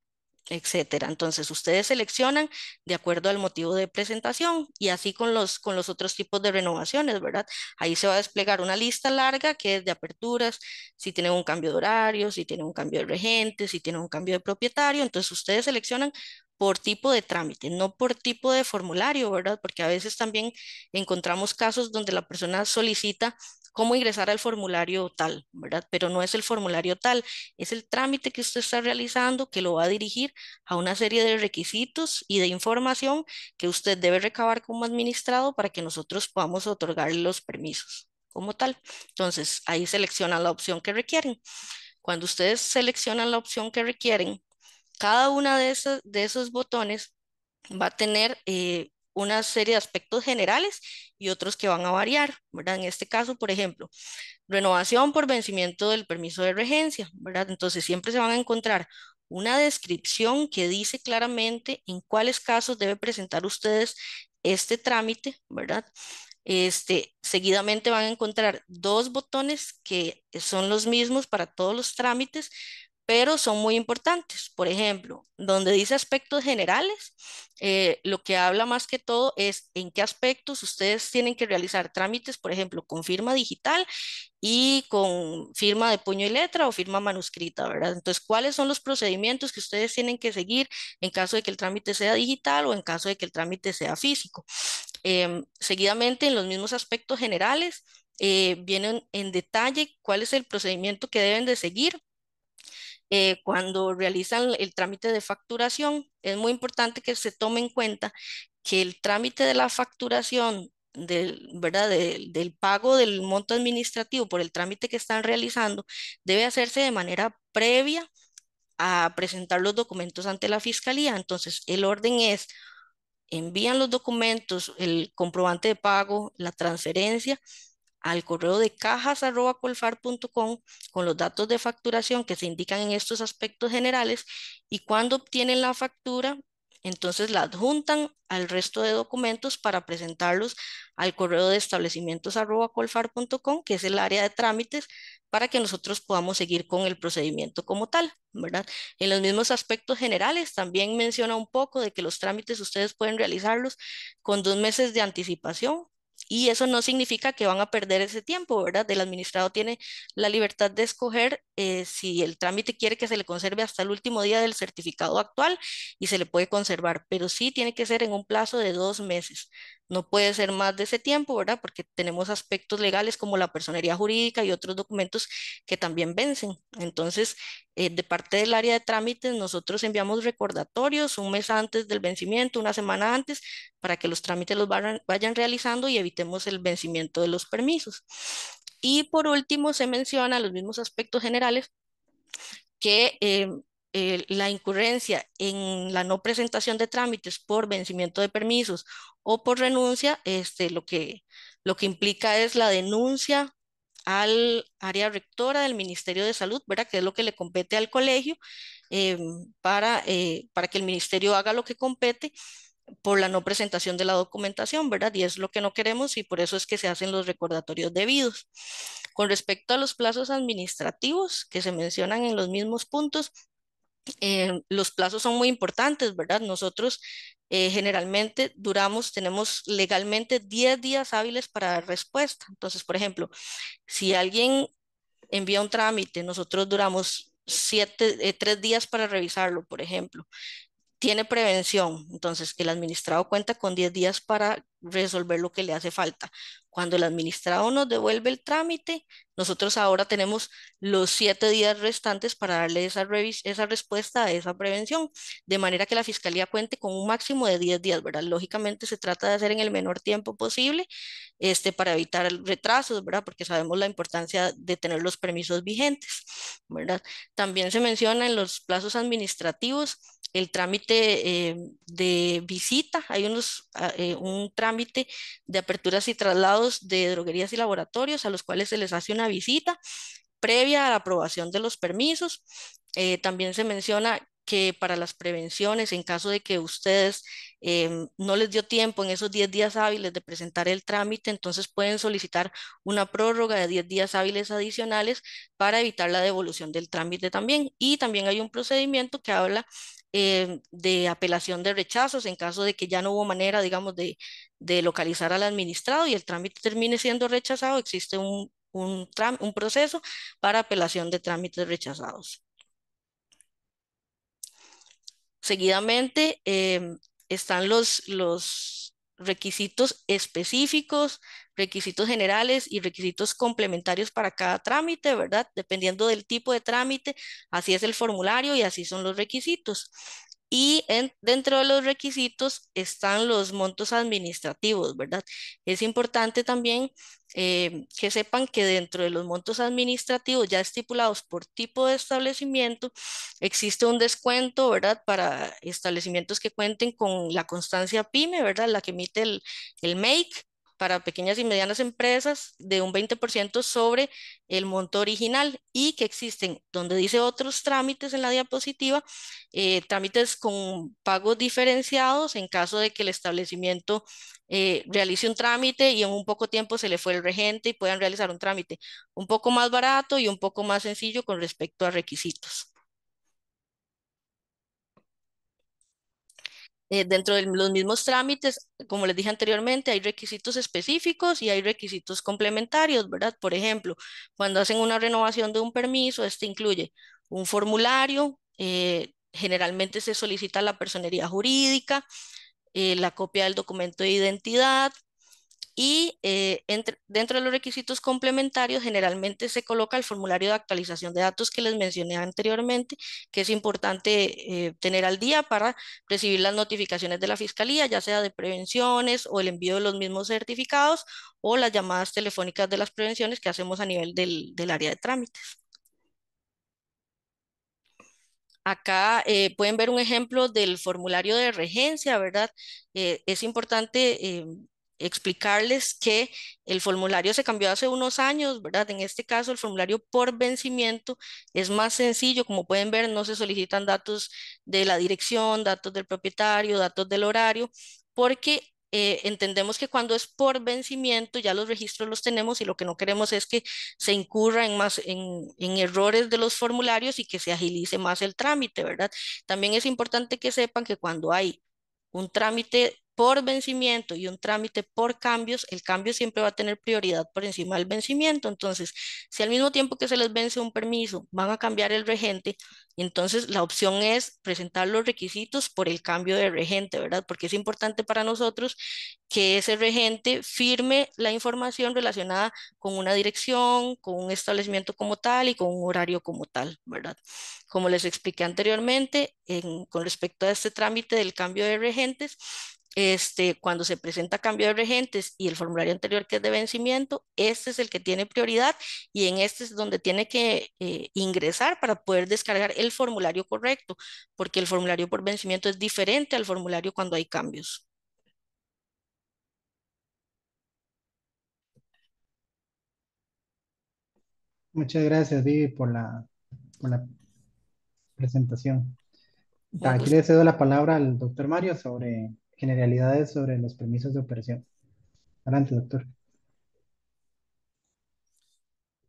etcétera. Entonces, ustedes seleccionan de acuerdo al motivo de presentación y así con los otros tipos de renovaciones, ¿verdad? Ahí se va a desplegar una lista larga que es de aperturas, si tienen un cambio de horario, si tienen un cambio de regente, si tienen un cambio de propietario. Entonces, ustedes seleccionan por tipo de trámite, no por tipo de formulario, ¿verdad? Porque a veces también encontramos casos donde la persona solicita cómo ingresar al formulario tal, ¿verdad? Pero no es el formulario tal, es el trámite que usted está realizando que lo va a dirigir a una serie de requisitos y de información que usted debe recabar como administrado para que nosotros podamos otorgarle los permisos como tal. Entonces, ahí seleccionan la opción que requieren. Cuando ustedes seleccionan la opción que requieren, cada una de esos botones va a tener una serie de aspectos generales y otros que van a variar, ¿verdad? En este caso, por ejemplo, renovación por vencimiento del permiso de regencia, ¿verdad? Entonces siempre se van a encontrar una descripción que dice claramente en cuáles casos debe presentar ustedes este trámite, ¿verdad? Seguidamente van a encontrar dos botones que son los mismos para todos los trámites, pero son muy importantes. Por ejemplo, donde dice aspectos generales, lo que habla más que todo es en qué aspectos ustedes tienen que realizar trámites, por ejemplo, con firma digital y con firma de puño y letra o firma manuscrita, ¿verdad? Entonces, ¿cuáles son los procedimientos que ustedes tienen que seguir en caso de que el trámite sea digital o en caso de que el trámite sea físico? Seguidamente, en los mismos aspectos generales, vienen en detalle cuál es el procedimiento que deben de seguir cuando realizan el trámite de facturación. Es muy importante que se tome en cuenta que el trámite de la facturación ¿verdad? Del pago del monto administrativo por el trámite que están realizando debe hacerse de manera previa a presentar los documentos ante la fiscalía. Entonces, el orden es: envían los documentos, el comprobante de pago, la transferencia al correo de cajas@colfar.com con los datos de facturación que se indican en estos aspectos generales, y cuando obtienen la factura, entonces la adjuntan al resto de documentos para presentarlos al correo de establecimientos@colfar.com, que es el área de trámites, para que nosotros podamos seguir con el procedimiento como tal, ¿verdad? En los mismos aspectos generales también menciona un poco de que los trámites ustedes pueden realizarlos con 2 meses de anticipación, y eso no significa que van a perder ese tiempo, ¿verdad? El administrado tiene la libertad de escoger si el trámite quiere que se le conserve hasta el último día del certificado actual, y se le puede conservar, pero sí tiene que ser en un plazo de 2 meses. No puede ser más de ese tiempo, ¿verdad? Porque tenemos aspectos legales como la personería jurídica y otros documentos que también vencen. Entonces, de parte del área de trámites, nosotros enviamos recordatorios un mes antes del vencimiento, una semana antes, para que los trámites los vayan realizando y evitemos el vencimiento de los permisos. Y por último, se menciona los mismos aspectos generales que la incurrencia en la no presentación de trámites por vencimiento de permisos o por renuncia, lo que implica es la denuncia al área rectora del Ministerio de Salud, ¿verdad? Que es lo que le compete al colegio, eh, para que el ministerio haga lo que compete por la no presentación de la documentación, ¿verdad? Y es lo que no queremos, y por eso es que se hacen los recordatorios debidos. Con respecto a los plazos administrativos que se mencionan en los mismos puntos, los plazos son muy importantes, ¿verdad? Nosotros generalmente tenemos legalmente 10 días hábiles para dar respuesta. Entonces, por ejemplo, si alguien envía un trámite, nosotros duramos 3 días para revisarlo, por ejemplo. Tiene prevención, entonces el administrado cuenta con 10 días para resolver lo que le hace falta. Cuando el administrado nos devuelve el trámite, nosotros ahora tenemos los 7 días restantes para darle esa respuesta a esa prevención, de manera que la fiscalía cuente con un máximo de 10 días, ¿verdad? Lógicamente se trata de hacer en el menor tiempo posible, para evitar retrasos, ¿verdad? Porque sabemos la importancia de tener los permisos vigentes, ¿verdad? También se menciona en los plazos administrativos el trámite de visita. Hay un trámite de aperturas y traslados de droguerías y laboratorios a los cuales se les hace una visita previa a la aprobación de los permisos. También se menciona que para las prevenciones, en caso de que ustedes no les dio tiempo en esos 10 días hábiles de presentar el trámite, entonces pueden solicitar una prórroga de 10 días hábiles adicionales para evitar la devolución del trámite también. Y también hay un procedimiento que habla de apelación de rechazos en caso de que ya no hubo manera, digamos, de localizar al administrado y el trámite termine siendo rechazado. Existe un proceso para apelación de trámites rechazados. Seguidamente están los requisitos específicos, requisitos generales y requisitos complementarios para cada trámite, ¿verdad? Dependiendo del tipo de trámite, así es el formulario y así son los requisitos. Y dentro de los requisitos están los montos administrativos, ¿verdad? Es importante también que sepan que dentro de los montos administrativos ya estipulados por tipo de establecimiento, existe un descuento, ¿verdad? Para establecimientos que cuenten con la constancia PYME, ¿verdad? La que emite el MEIC, para pequeñas y medianas empresas, de un 20% sobre el monto original, y que existen, donde dice otros trámites en la diapositiva, trámites con pagos diferenciados en caso de que el establecimiento realice un trámite y en un poco tiempo se le fue el regente, y puedan realizar un trámite un poco más barato y un poco más sencillo con respecto a requisitos. Dentro de los mismos trámites, como les dije anteriormente, hay requisitos específicos y hay requisitos complementarios, ¿verdad? Por ejemplo, cuando hacen una renovación de un permiso, este incluye un formulario, generalmente se solicita la personería jurídica, la copia del documento de identidad, Y dentro de los requisitos complementarios, generalmente se coloca el formulario de actualización de datos que les mencioné anteriormente, que es importante tener al día para recibir las notificaciones de la Fiscalía, ya sea de prevenciones o el envío de los mismos certificados o las llamadas telefónicas de las prevenciones que hacemos a nivel del área de trámites. Acá pueden ver un ejemplo del formulario de regencia, ¿verdad? Es importante explicarles que el formulario se cambió hace unos años, ¿verdad? En este caso, el formulario por vencimiento es más sencillo. Como pueden ver, no se solicitan datos de la dirección, datos del propietario, datos del horario, porque entendemos que cuando es por vencimiento ya los registros los tenemos y lo que no queremos es que se incurra en errores de los formularios y que se agilice más el trámite, ¿verdad? También es importante que sepan que cuando hay un trámite por vencimiento y un trámite por cambios, el cambio siempre va a tener prioridad por encima del vencimiento. Entonces, si al mismo tiempo que se les vence un permiso van a cambiar el regente, entonces la opción es presentar los requisitos por el cambio de regente, ¿verdad? Porque es importante para nosotros que ese regente firme la información relacionada con una dirección, con un establecimiento como tal y con un horario como tal, ¿verdad? Como les expliqué anteriormente, con respecto a este trámite del cambio de regentes, cuando se presenta cambio de regentes y el formulario anterior que es de vencimiento, este es el que tiene prioridad y en este es donde tiene que ingresar para poder descargar el formulario correcto, porque el formulario por vencimiento es diferente al formulario cuando hay cambios. Muchas gracias, Vivi, por la presentación. Un Aquí gusto. le cedo la palabra al doctor Mario sobre generalidades sobre los permisos de operación. Adelante, doctor.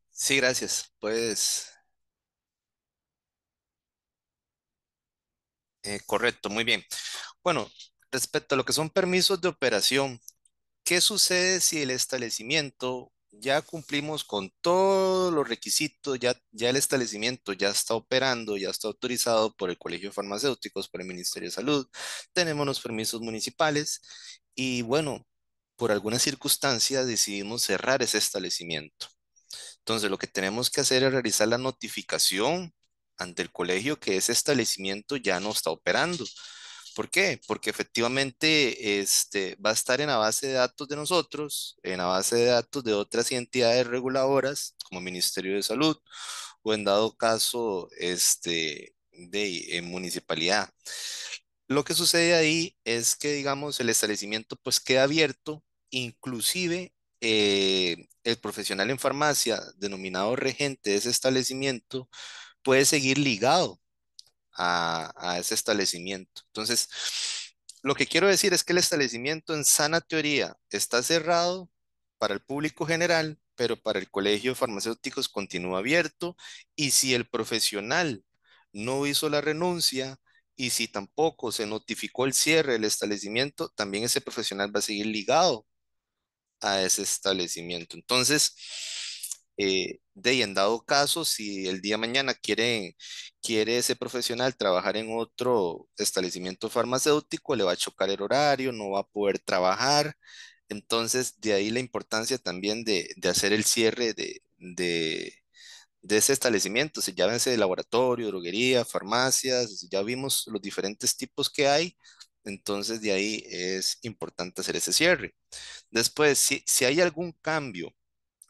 Sí, gracias. Pues, correcto, muy bien. Bueno, respecto a lo que son permisos de operación, ¿qué sucede si el establecimiento ya cumplimos con todos los requisitos, ya el establecimiento ya está operando, ya está autorizado por el Colegio de Farmacéuticos, por el Ministerio de Salud, tenemos los permisos municipales y bueno, por alguna circunstancia decidimos cerrar ese establecimiento? Entonces, lo que tenemos que hacer es realizar la notificación ante el colegio que ese establecimiento ya no está operando. ¿Por qué? Porque efectivamente va a estar en la base de datos de nosotros, en la base de datos de otras entidades reguladoras, como Ministerio de Salud, o en dado caso, de municipalidad. Lo que sucede ahí es que, digamos, el establecimiento pues queda abierto, inclusive el profesional en farmacia, denominado regente de ese establecimiento, puede seguir ligado a ese establecimiento. Entonces, lo que quiero decir es que el establecimiento en sana teoría está cerrado para el público general, pero para el colegio de farmacéuticos continúa abierto y si el profesional no hizo la renuncia y si tampoco se notificó el cierre del establecimiento, también ese profesional va a seguir ligado a ese establecimiento. Entonces, de ahí, en dado caso, si el día de mañana quiere ese profesional trabajar en otro establecimiento farmacéutico, le va a chocar el horario, no va a poder trabajar. Entonces, de ahí la importancia también de hacer el cierre de ese establecimiento. Si ya ese laboratorio, droguería, farmacias, ya vimos los diferentes tipos que hay. Entonces, de ahí es importante hacer ese cierre. Después, si hay algún cambio,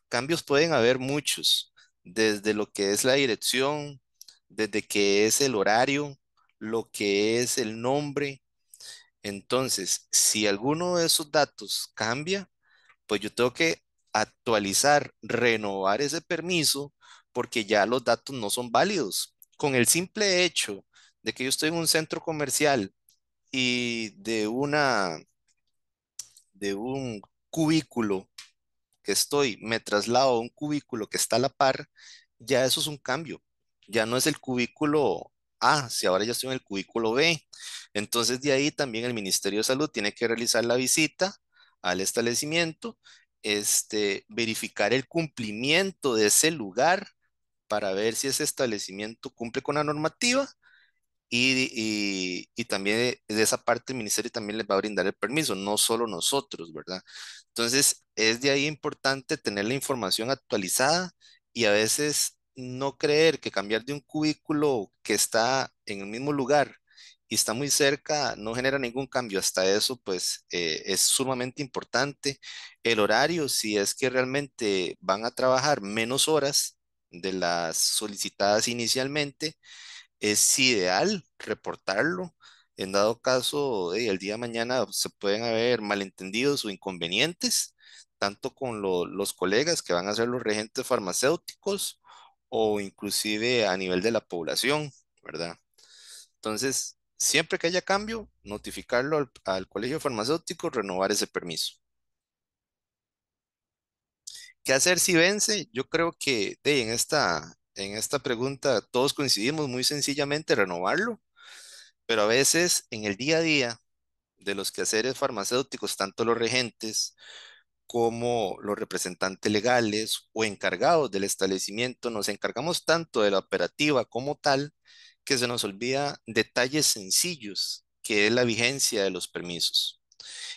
cambios pueden haber muchos, desde lo que es la dirección, desde que es el horario, lo que es el nombre. Entonces, si alguno de esos datos cambia, pues yo tengo que actualizar, renovar ese permiso porque ya los datos no son válidos. Con el simple hecho de que yo estoy en un centro comercial y de un cubículo que estoy, me traslado a un cubículo que está a la par, ya eso es un cambio. Ya no es el cubículo A, si ahora ya estoy en el cubículo B. Entonces de ahí también el Ministerio de Salud tiene que realizar la visita al establecimiento, verificar el cumplimiento de ese lugar para ver si ese establecimiento cumple con la normativa y también de esa parte el ministerio también les va a brindar el permiso, no solo nosotros, ¿verdad? Entonces, es de ahí importante tener la información actualizada y a veces no creer que cambiar de un cubículo que está en el mismo lugar y está muy cerca no genera ningún cambio. Hasta eso, pues, es sumamente importante. El horario, si es que realmente van a trabajar menos horas de las solicitadas inicialmente, es ideal reportarlo. En dado caso, el día de mañana se pueden haber malentendidos o inconvenientes, tanto con los colegas que van a ser los regentes farmacéuticos o inclusive a nivel de la población, ¿verdad? Entonces, siempre que haya cambio, notificarlo al colegio farmacéutico, renovar ese permiso. ¿Qué hacer si vence? Yo creo que en esta pregunta todos coincidimos muy sencillamente renovarlo, pero a veces en el día a día de los quehaceres farmacéuticos, tanto los regentes como los representantes legales o encargados del establecimiento, nos encargamos tanto de la operativa como tal que se nos olvida detalles sencillos, que es la vigencia de los permisos.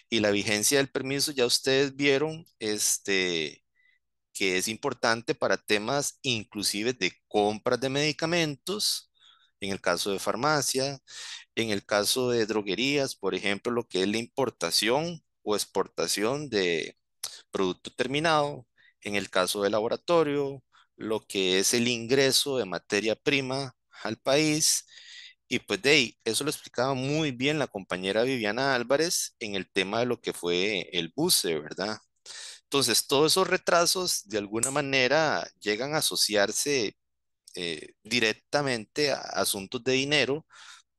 Y la vigencia del permiso ya ustedes vieron, que es importante para temas inclusive de compras de medicamentos, en el caso de farmacia, en el caso de droguerías, por ejemplo, lo que es la importación o exportación de producto terminado, en el caso de laboratorio, lo que es el ingreso de materia prima al país. Y pues de ahí, eso lo explicaba muy bien la compañera Viviana Álvarez en el tema de lo que fue el buce, ¿verdad? Entonces, todos esos retrasos de alguna manera llegan a asociarse directamente a asuntos de dinero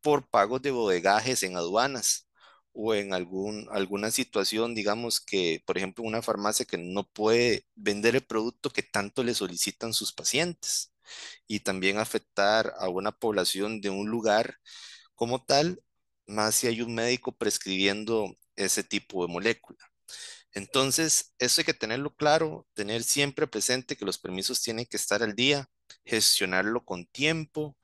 por pagos de bodegajes en aduanas o en alguna situación, digamos que, por ejemplo, una farmacia que no puede vender el producto que tanto le solicitan sus pacientes y también afectar a una población de un lugar como tal, más si hay un médico prescribiendo ese tipo de molécula. Entonces, eso hay que tenerlo claro, tener siempre presente que los permisos tienen que estar al día, gestionarlo con tiempo,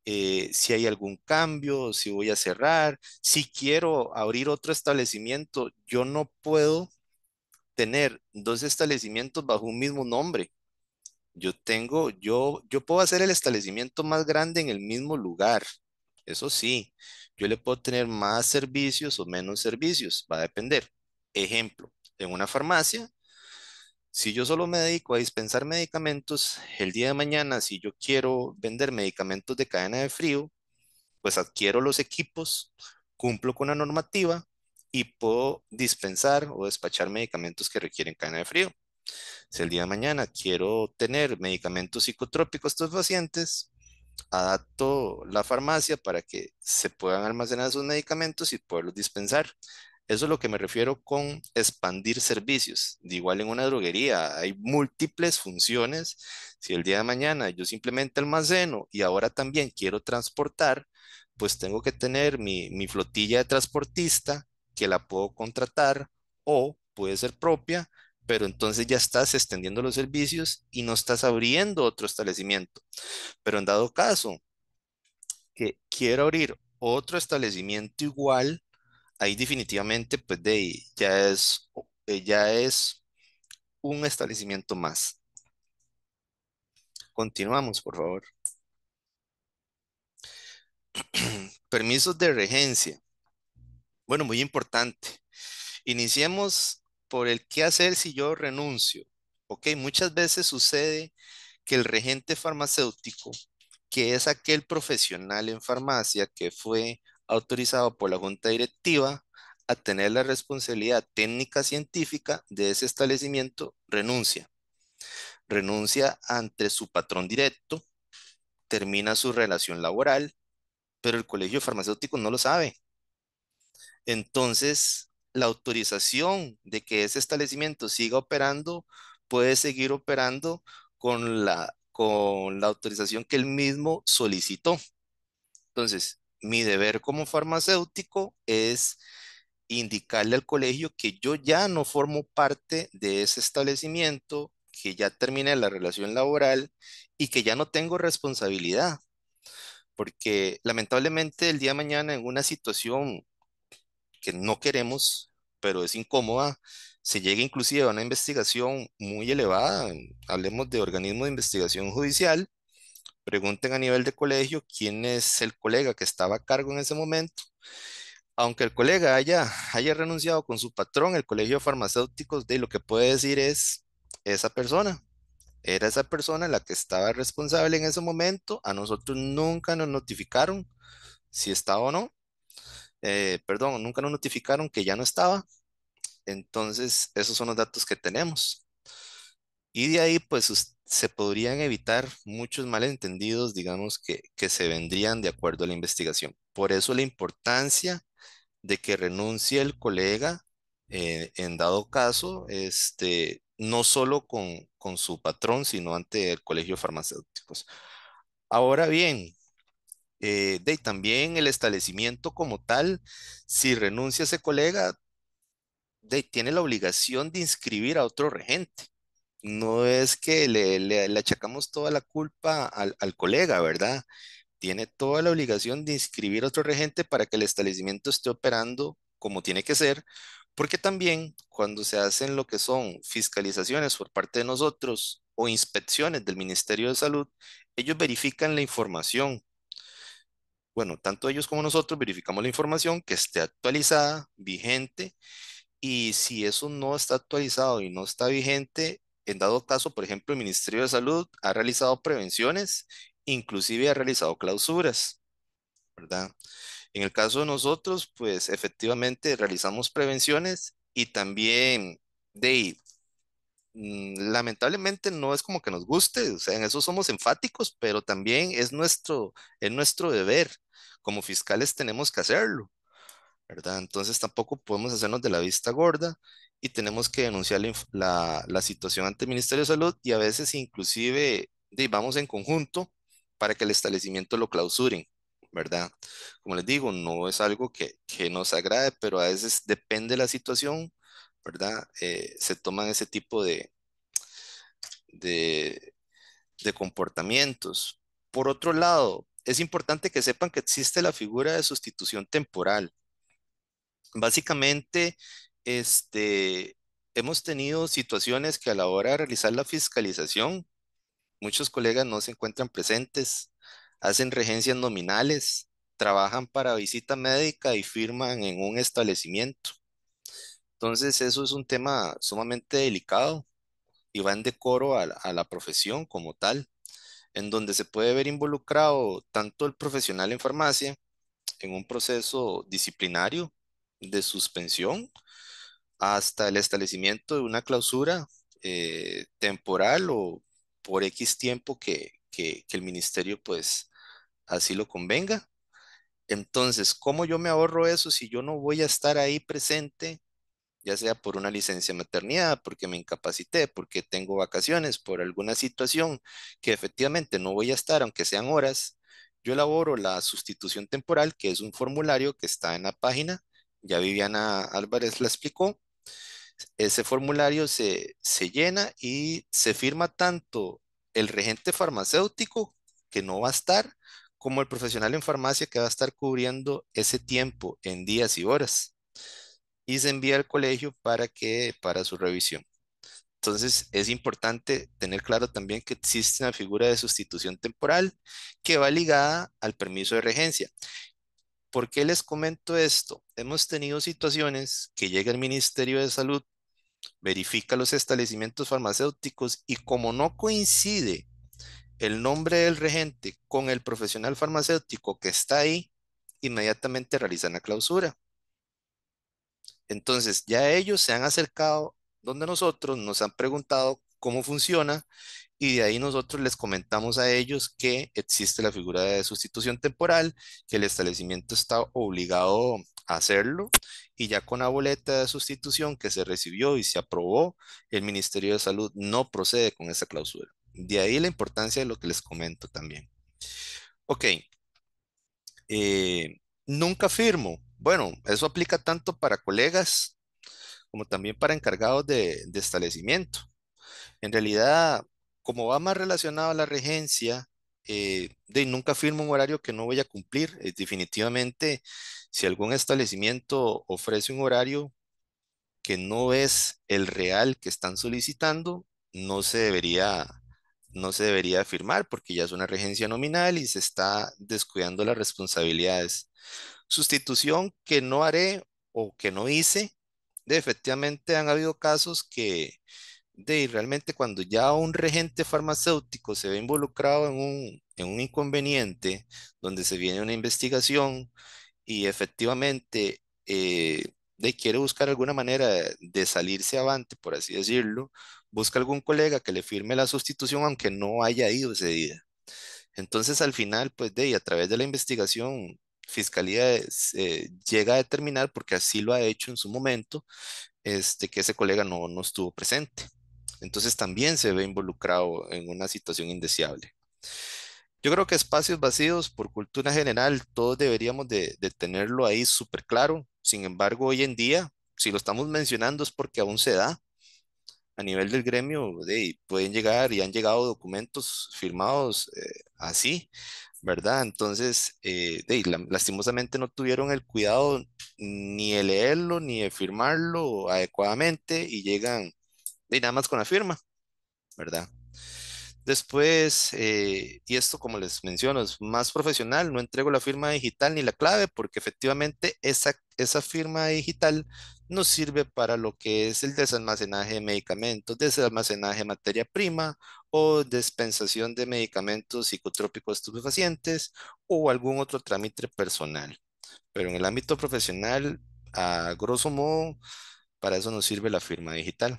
si hay algún cambio, si voy a cerrar, si quiero abrir otro establecimiento, yo no puedo tener dos establecimientos bajo un mismo nombre. Yo puedo hacer el establecimiento más grande en el mismo lugar. Eso sí, yo le puedo tener más servicios o menos servicios, va a depender. Ejemplo, en una farmacia, si yo solo me dedico a dispensar medicamentos, el día de mañana, si yo quiero vender medicamentos de cadena de frío, pues adquiero los equipos, cumplo con la normativa y puedo dispensar o despachar medicamentos que requieren cadena de frío. Si el día de mañana quiero tener medicamentos psicotrópicos a estos pacientes, adapto la farmacia para que se puedan almacenar esos medicamentos y poderlos dispensar. Eso es lo que me refiero con expandir servicios. De igual en una droguería hay múltiples funciones. Si el día de mañana yo simplemente almaceno y ahora también quiero transportar, pues tengo que tener mi flotilla de transportista que la puedo contratar o puede ser propia, pero entonces ya estás extendiendo los servicios y no estás abriendo otro establecimiento. Pero en dado caso que quiero abrir otro establecimiento igual, ahí definitivamente pues de ahí ya es un establecimiento más. Continuamos, por favor. Permisos de regencia. Bueno, muy importante. Iniciemos por el qué hacer si yo renuncio. Ok, muchas veces sucede que el regente farmacéutico, que es aquel profesional en farmacia que fue autorizado por la junta directiva a tener la responsabilidad técnica científica de ese establecimiento, renuncia. Renuncia ante su patrón directo, termina su relación laboral, pero el colegio farmacéutico no lo sabe. Entonces, la autorización de que ese establecimiento siga operando puede seguir operando con la autorización que él mismo solicitó. Entonces, mi deber como farmacéutico es indicarle al colegio que yo ya no formo parte de ese establecimiento, que ya terminé la relación laboral y que ya no tengo responsabilidad. porque lamentablemente el día de mañana en una situación que no queremos, pero es incómoda, se llega inclusive a una investigación muy elevada, hablemos de organismo de investigación judicial, pregunten a nivel de colegio quién es el colega que estaba a cargo en ese momento. Aunque el colega haya renunciado con su patrón, el colegio de farmacéuticos de lo que puede decir es esa persona. Era esa persona la que estaba responsable en ese momento. A nosotros nunca nos notificaron si estaba o no. Perdón, nunca nos notificaron que ya no estaba. Entonces, esos son los datos que tenemos. Y de ahí, pues, se podrían evitar muchos malentendidos, digamos, que se vendrían de acuerdo a la investigación. Por eso la importancia de que renuncie el colega, en dado caso, no solo con su patrón, sino ante el colegio de farmacéuticos. Ahora bien, también el establecimiento como tal, si renuncia ese colega, tiene la obligación de inscribir a otro regente. No es que le achacamos toda la culpa al colega, ¿verdad? Tiene toda la obligación de inscribir a otro regente para que el establecimiento esté operando como tiene que ser, porque también cuando se hacen lo que son fiscalizaciones por parte de nosotros o inspecciones del Ministerio de Salud, ellos verifican la información. Bueno, tanto ellos como nosotros verificamos la información que esté actualizada, vigente, y si eso no está actualizado y no está vigente, en dado caso, por ejemplo, el Ministerio de Salud ha realizado prevenciones, inclusive ha realizado clausuras, ¿verdad? En el caso de nosotros, pues efectivamente realizamos prevenciones y también de lamentablemente no es como que nos guste, o sea, en eso somos enfáticos, pero también es nuestro deber. Como fiscales tenemos que hacerlo, ¿verdad? Entonces tampoco podemos hacernos de la vista gorda y tenemos que denunciar la situación ante el Ministerio de Salud y a veces inclusive vamos en conjunto para que el establecimiento lo clausuren, ¿verdad? Como les digo, no es algo que nos agrade, pero a veces depende de la situación, ¿verdad? Se toman ese tipo de, de comportamientos. Por otro lado, es importante que sepan que existe la figura de sustitución temporal. Básicamente, hemos tenido situaciones que a la hora de realizar la fiscalización, muchos colegas no se encuentran presentes, hacen regencias nominales, trabajan para visita médica y firman en un establecimiento. Entonces, eso es un tema sumamente delicado y va en decoro a la profesión como tal, en donde se puede ver involucrado tanto el profesional en farmacia en un proceso disciplinario de suspensión hasta el establecimiento de una clausura temporal o por X tiempo que el ministerio pues así lo convenga. Entonces, ¿cómo yo me ahorro eso si yo no voy a estar ahí presente, ya sea por una licencia de maternidad, porque me incapacité, porque tengo vacaciones, por alguna situación que efectivamente no voy a estar, aunque sean horas? Yo elaboro la sustitución temporal, que es un formulario que está en la página, ya Viviana Álvarez la explicó. Ese formulario se llena y se firma tanto el regente farmacéutico, que no va a estar, como el profesional en farmacia que va a estar cubriendo ese tiempo en días y horas. Y se envía al colegio para su revisión. Entonces, es importante tener claro también que existe una figura de sustitución temporal que va ligada al permiso de regencia. ¿Por qué les comento esto? Hemos tenido situaciones que llega el Ministerio de Salud, verifica los establecimientos farmacéuticos y como no coincide el nombre del regente con el profesional farmacéutico que está ahí, inmediatamente realizan la clausura. Entonces, ya ellos se han acercado donde nosotros, nos han preguntado cómo funciona y de ahí nosotros les comentamos a ellos que existe la figura de sustitución temporal, que el establecimiento está obligado a hacerlo y ya con la boleta de sustitución que se recibió y se aprobó, el Ministerio de Salud no procede con esa cláusula. De ahí la importancia de lo que les comento también. Ok, nunca firmo. Bueno, eso aplica tanto para colegas como también para encargados de establecimiento. En realidad, como va más relacionado a la regencia, nunca firmo un horario que no voy a cumplir. Definitivamente, si algún establecimiento ofrece un horario que no es el real que están solicitando, no se debería, no se debería firmar porque ya es una regencia nominal y se está descuidando las responsabilidades. Sustitución que no haré o que no hice, efectivamente han habido casos que realmente cuando ya un regente farmacéutico se ve involucrado en un inconveniente donde se viene una investigación y efectivamente quiere buscar alguna manera de salirse avante, por así decirlo, busca algún colega que le firme la sustitución aunque no haya ido ese día. Entonces al final, pues a través de la investigación, Fiscalía llega a determinar, porque así lo ha hecho en su momento, que ese colega no estuvo presente. Entonces también se ve involucrado en una situación indeseable. Yo creo que espacios vacíos por cultura general, todos deberíamos de tenerlo ahí súper claro. Sin embargo, hoy en día, si lo estamos mencionando es porque aún se da. A nivel del gremio, pueden llegar y han llegado documentos firmados así, ¿verdad? Entonces, lastimosamente no tuvieron el cuidado ni de leerlo ni de firmarlo adecuadamente y llegan nada más con la firma, ¿verdad? Después, y esto como les menciono, es más profesional, no entrego la firma digital ni la clave porque efectivamente esa firma digital nos sirve para lo que es el desalmacenaje de medicamentos, desalmacenaje de materia prima o dispensación de medicamentos psicotrópicos estupefacientes o algún otro trámite personal. Pero en el ámbito profesional, a grosso modo, para eso nos sirve la firma digital.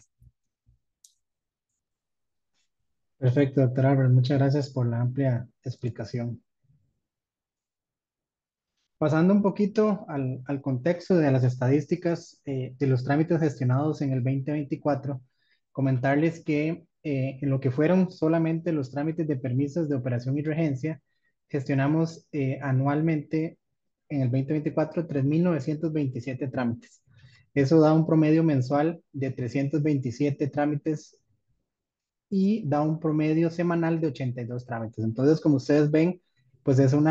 Perfecto, doctor Álvarez. Muchas gracias por la amplia explicación. Pasando un poquito al contexto de las estadísticas de los trámites gestionados en el 2024, comentarles que en lo que fueron solamente los trámites de permisos de operación y regencia, gestionamos anualmente en el 2024 3.927 trámites. Eso da un promedio mensual de 327 trámites y da un promedio semanal de 82 trámites. Entonces, como ustedes ven, pues es un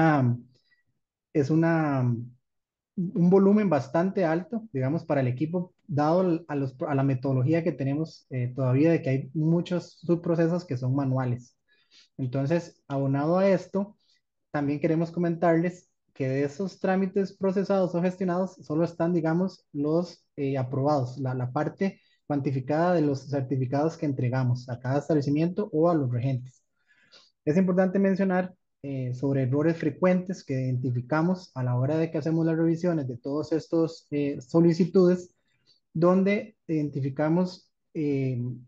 volumen bastante alto, digamos, para el equipo, dado a la metodología que tenemos todavía de que hay muchos subprocesos que son manuales. Entonces, abonado a esto, también queremos comentarles que de esos trámites procesados o gestionados solo están, digamos, los aprobados, la parte cuantificada de los certificados que entregamos a cada establecimiento o a los regentes. Es importante mencionar sobre errores frecuentes que identificamos a la hora de que hacemos las revisiones de todos estos solicitudes, donde identificamos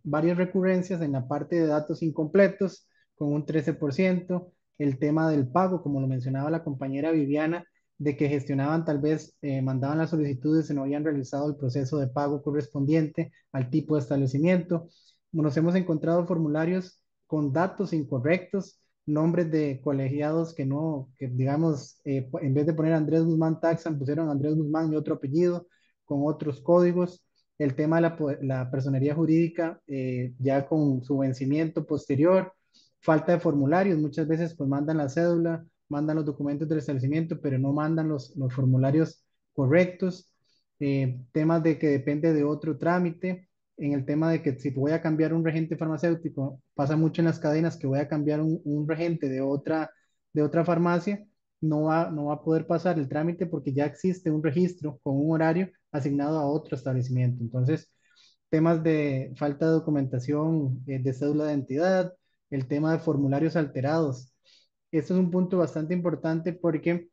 varias recurrencias en la parte de datos incompletos con un 13%, el tema del pago, como lo mencionaba la compañera Viviana, de que gestionaban tal vez, mandaban las solicitudes y no habían realizado el proceso de pago correspondiente al tipo de establecimiento. Nos hemos encontrado formularios con datos incorrectos, nombres de colegiados que no, que digamos, en vez de poner Andrés Guzmán Taxan, pusieron Andrés Guzmán y otro apellido con otros códigos. El tema de la personería jurídica ya con su vencimiento posterior, falta de formularios, muchas veces pues mandan la cédula, mandan los documentos del establecimiento, pero no mandan los formularios correctos. Temas de que depende de otro trámite, en el tema de que si voy a cambiar un regente farmacéutico, pasa mucho en las cadenas que voy a cambiar un regente de otra farmacia, no va a poder pasar el trámite porque ya existe un registro con un horario asignado a otro establecimiento. Entonces, temas de falta de documentación de cédula de identidad, el tema de formularios alterados. Esto es un punto bastante importante porque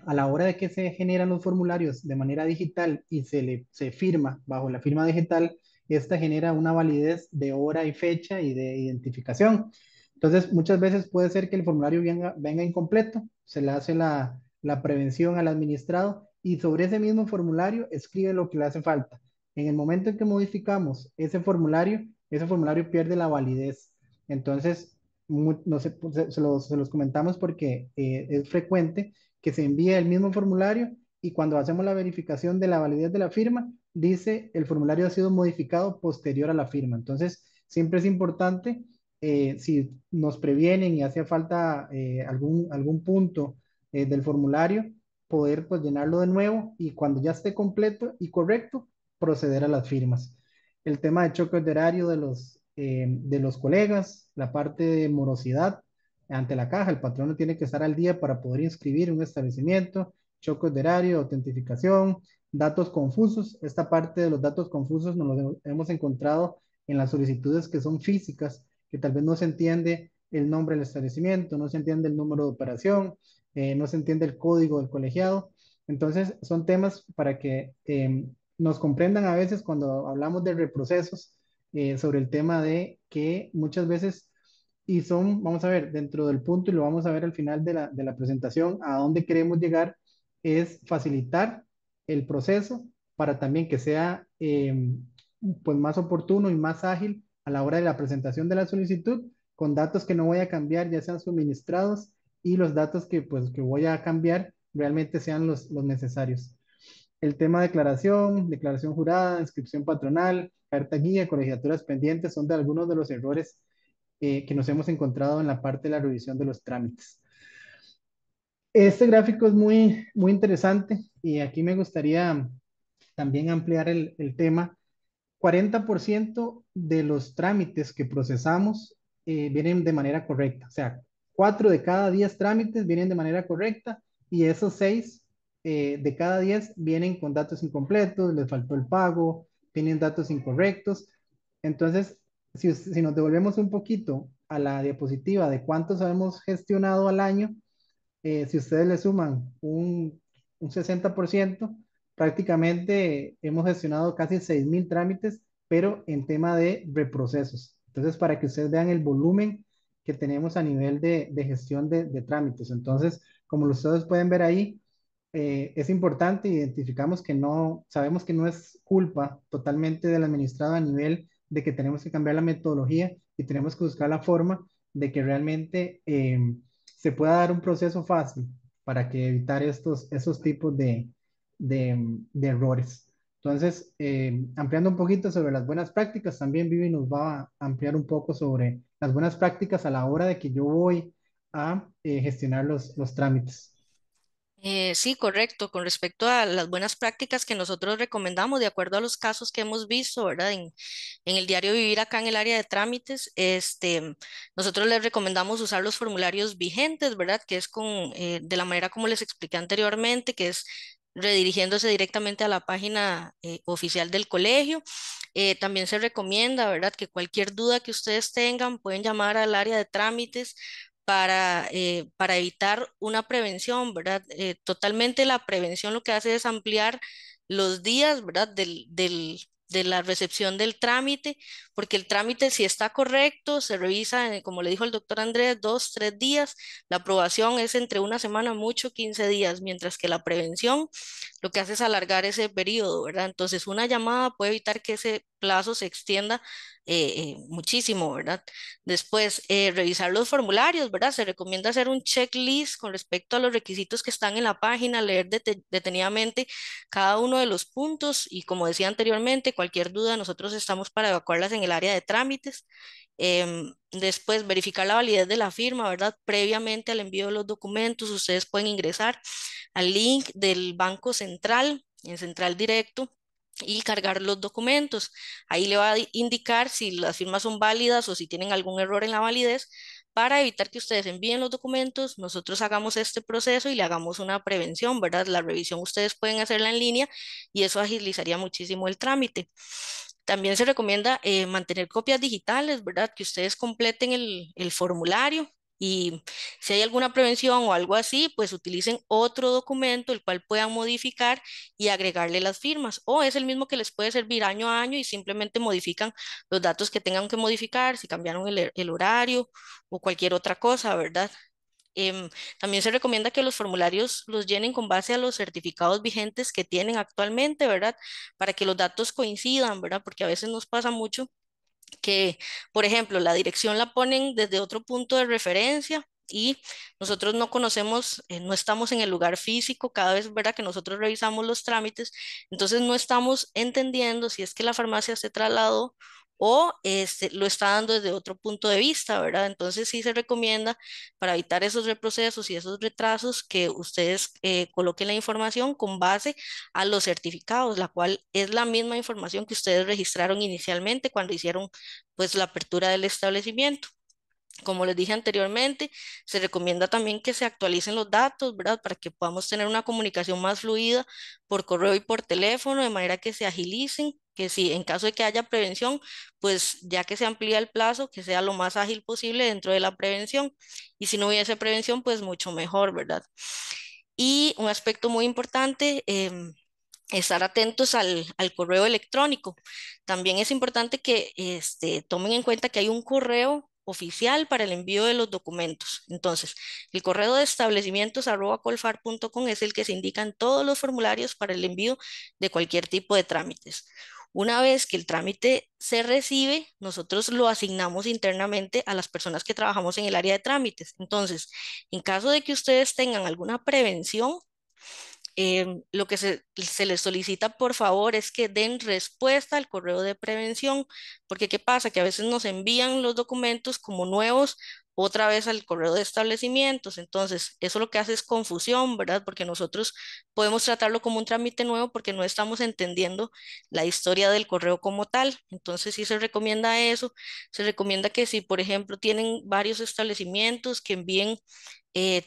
a la hora de que se generan los formularios de manera digital y se firma bajo la firma digital, esta genera una validez de hora y fecha y de identificación. Entonces, muchas veces puede ser que el formulario venga incompleto, se le hace la prevención al administrado y sobre ese mismo formulario escribe lo que le hace falta. En el momento en que modificamos ese formulario pierde la validez. Entonces, no sé, se los comentamos porque es frecuente que se envíe el mismo formulario y cuando hacemos la verificación de la validez de la firma, dice el formulario ha sido modificado posterior a la firma. Entonces, siempre es importante si nos previenen y hace falta algún punto del formulario, poder pues llenarlo de nuevo y cuando ya esté completo y correcto, proceder a las firmas. El tema de choque de horario de los colegas, la parte de morosidad ante la caja, el patrono tiene que estar al día para poder inscribir un establecimiento, choque de horario, autentificación, datos confusos. Esta parte de los datos confusos nos los hemos encontrado en las solicitudes que son físicas, que tal vez no se entiende el nombre del establecimiento, no se entiende el número de operación, no se entiende el código del colegiado. Entonces, son temas para que nos comprendan a veces cuando hablamos de reprocesos sobre el tema de que muchas veces, y son, vamos a ver, dentro del punto, y lo vamos a ver al final de la presentación, a dónde queremos llegar es facilitar el proceso para también que sea pues más oportuno y más ágil a la hora de la presentación de la solicitud, con datos que no voy a cambiar, ya sean suministrados, y los datos que, pues, que voy a cambiar realmente sean los necesarios. El tema de declaración, declaración jurada, inscripción patronal, carta guía, colegiaturas pendientes son de algunos de los errores que nos hemos encontrado en la parte de la revisión de los trámites. Este gráfico es muy interesante y aquí me gustaría también ampliar el tema. 40% de los trámites que procesamos vienen de manera correcta. O sea, 4 de cada 10 trámites vienen de manera correcta y esos 6 de cada 10 vienen con datos incompletos, les faltó el pago, tienen datos incorrectos. Entonces, si nos devolvemos un poquito a la diapositiva de cuántos hemos gestionado al año, si ustedes le suman un 60%, prácticamente hemos gestionado casi 6.000 trámites, pero en tema de reprocesos. Entonces, para que ustedes vean el volumen que tenemos a nivel de gestión de trámites. Entonces, como ustedes pueden ver ahí, es importante, identificamos que no, sabemos que no es culpa totalmente del administrado a nivel de que tenemos que cambiar la metodología y tenemos que buscar la forma de que realmente se pueda dar un proceso fácil para que evitar esos tipos de errores. Entonces, ampliando un poquito sobre las buenas prácticas, también Vivi nos va a ampliar un poco sobre las buenas prácticas a la hora de que yo voy a gestionar los trámites. Sí, correcto. Con respecto a las buenas prácticas que nosotros recomendamos, de acuerdo a los casos que hemos visto, ¿verdad? En el diario vivir acá en el área de trámites, nosotros les recomendamos usar los formularios vigentes, ¿verdad? Que es de la manera como les expliqué anteriormente, que es redirigiéndose directamente a la página oficial del colegio. También se recomienda, ¿verdad? Que cualquier duda que ustedes tengan pueden llamar al área de trámites para evitar una prevención, ¿verdad? Totalmente la prevención lo que hace es ampliar los días, ¿verdad? De la recepción del trámite, porque el trámite si está correcto, se revisa, como le dijo el doctor Andrés, 2, 3 días. La aprobación es entre una semana, mucho 15 días, mientras que la prevención lo que hace es alargar ese periodo, ¿verdad? Entonces, una llamada puede evitar que ese plazo se extienda muchísimo, ¿verdad? Después, revisar los formularios, ¿verdad? Se recomienda hacer un checklist con respecto a los requisitos que están en la página, leer detenidamente cada uno de los puntos y como decía anteriormente, cualquier duda, nosotros estamos para evacuarlas en el área de trámites. Después, verificar la validez de la firma, ¿verdad? Previamente al envío de los documentos, ustedes pueden ingresar al link del Banco Central, en Central Directo, y cargar los documentos. Ahí le va a indicar si las firmas son válidas o si tienen algún error en la validez para evitar que ustedes envíen los documentos, nosotros hagamos este proceso y le hagamos una prevención, ¿verdad? La revisión ustedes pueden hacerla en línea y eso agilizaría muchísimo el trámite. También se recomienda mantener copias digitales, ¿verdad? Que ustedes completen el formulario y si hay alguna prevención o algo así, pues utilicen otro documento el cual puedan modificar y agregarle las firmas. O es el mismo que les puede servir año a año y simplemente modifican los datos que tengan que modificar, si cambiaron el horario o cualquier otra cosa, ¿verdad? También se recomienda que los formularios los llenen con base a los certificados vigentes que tienen actualmente, ¿verdad? Para que los datos coincidan, ¿verdad? Porque a veces nos pasa mucho que, por ejemplo, la dirección la ponen desde otro punto de referencia y nosotros no conocemos, no estamos en el lugar físico cada vez, ¿verdad? Que nosotros revisamos los trámites, entonces no estamos entendiendo si es que la farmacia se trasladó o lo está dando desde otro punto de vista, ¿verdad? Entonces sí se recomienda para evitar esos reprocesos y esos retrasos que ustedes coloquen la información con base a los certificados, la cual es la misma información que ustedes registraron inicialmente cuando hicieron pues la apertura del establecimiento. Como les dije anteriormente, se recomienda también que se actualicen los datos, ¿verdad? Para que podamos tener una comunicación más fluida por correo y por teléfono, de manera que se agilicen, que si en caso de que haya prevención, pues ya que se amplía el plazo, que sea lo más ágil posible dentro de la prevención. Y si no hubiese prevención, pues mucho mejor, ¿verdad? Y un aspecto muy importante, estar atentos al correo electrónico. También es importante que tomen en cuenta que hay un correo oficial para el envío de los documentos. Entonces, el correo de establecimientos@colfar.com es el que se indican todos los formularios para el envío de cualquier tipo de trámites. Una vez que el trámite se recibe, nosotros lo asignamos internamente a las personas que trabajamos en el área de trámites. Entonces, en caso de que ustedes tengan alguna prevención, lo que se les solicita, por favor, es que den respuesta al correo de prevención, porque ¿qué pasa? Que a veces nos envían los documentos como nuevos otra vez al correo de establecimientos. Entonces, eso lo que hace es confusión, ¿verdad? Porque nosotros podemos tratarlo como un trámite nuevo porque no estamos entendiendo la historia del correo como tal. Entonces, sí se recomienda eso. Se recomienda que si, por ejemplo, tienen varios establecimientos, que envíen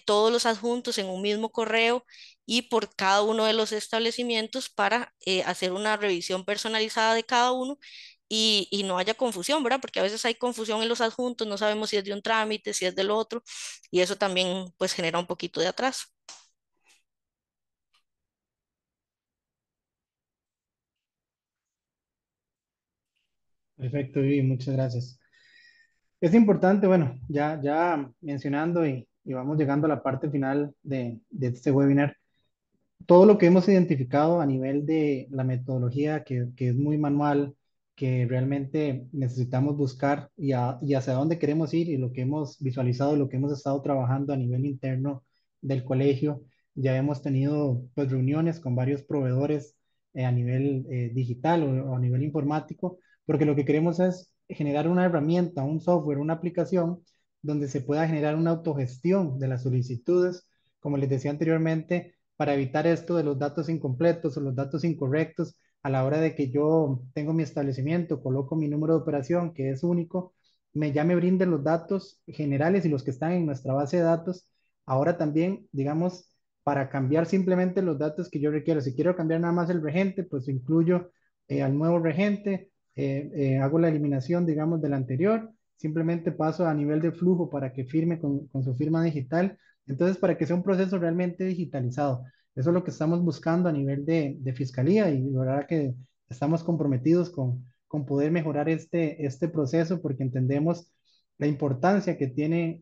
todos los adjuntos en un mismo correo y por cada uno de los establecimientos para hacer una revisión personalizada de cada uno y no haya confusión, ¿verdad? Porque a veces hay confusión en los adjuntos, no sabemos si es de un trámite, si es del otro, y eso también pues genera un poquito de atraso. Perfecto, Vivi, muchas gracias. Es importante, bueno, ya mencionando y vamos llegando a la parte final de este webinar, todo lo que hemos identificado a nivel de la metodología, que es muy manual, que realmente necesitamos buscar y hacia dónde queremos ir y lo que hemos visualizado, lo que hemos estado trabajando a nivel interno del colegio. Ya hemos tenido pues, reuniones con varios proveedores a nivel digital o a nivel informático, porque lo que queremos es generar una herramienta, un software, una aplicación donde se pueda generar una autogestión de las solicitudes, como les decía anteriormente, para evitar esto de los datos incompletos o los datos incorrectos a la hora de que yo tengo mi establecimiento, coloco mi número de operación, que es único, ya me brinden los datos generales y los que están en nuestra base de datos. Ahora también, digamos, para cambiar simplemente los datos que yo requiero. Si quiero cambiar nada más el regente, pues incluyo al nuevo regente, hago la eliminación, digamos, del anterior, simplemente paso a nivel de flujo para que firme con su firma digital. Entonces, para que sea un proceso realmente digitalizado. Eso es lo que estamos buscando a nivel de fiscalía y la verdad que estamos comprometidos con poder mejorar este proceso porque entendemos la importancia que tiene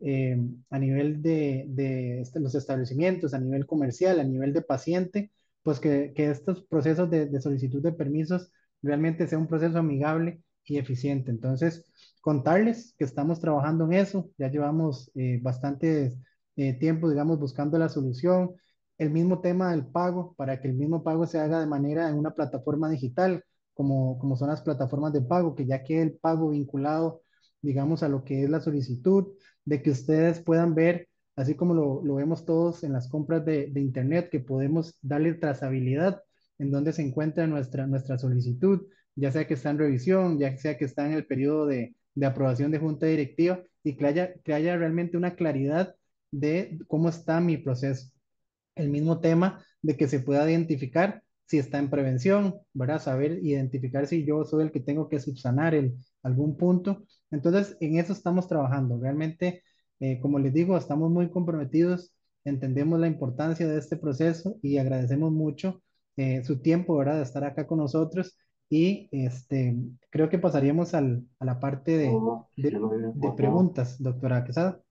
a nivel de los establecimientos, a nivel comercial, a nivel de paciente, pues que estos procesos de solicitud de permisos realmente sea un proceso amigable y eficiente. Entonces, contarles que estamos trabajando en eso, ya llevamos bastante tiempo, digamos, buscando la solución. El mismo tema del pago, para que el mismo pago se haga de manera en una plataforma digital, como son las plataformas de pago, que ya quede el pago vinculado, digamos, a lo que es la solicitud, de que ustedes puedan ver, así como lo vemos todos en las compras de Internet, que podemos darle trazabilidad en donde se encuentra nuestra solicitud, ya sea que está en revisión, ya sea que está en el periodo de aprobación de junta directiva, y que haya realmente una claridad de cómo está mi proceso. El mismo tema de que se pueda identificar si está en prevención, ¿verdad? Saber identificar si yo soy el que tengo que subsanar algún punto. Entonces, en eso estamos trabajando. Realmente, como les digo, estamos muy comprometidos, entendemos la importancia de este proceso y agradecemos mucho su tiempo, ¿verdad? De estar acá con nosotros y creo que pasaríamos a la parte de preguntas, doctora Quesada.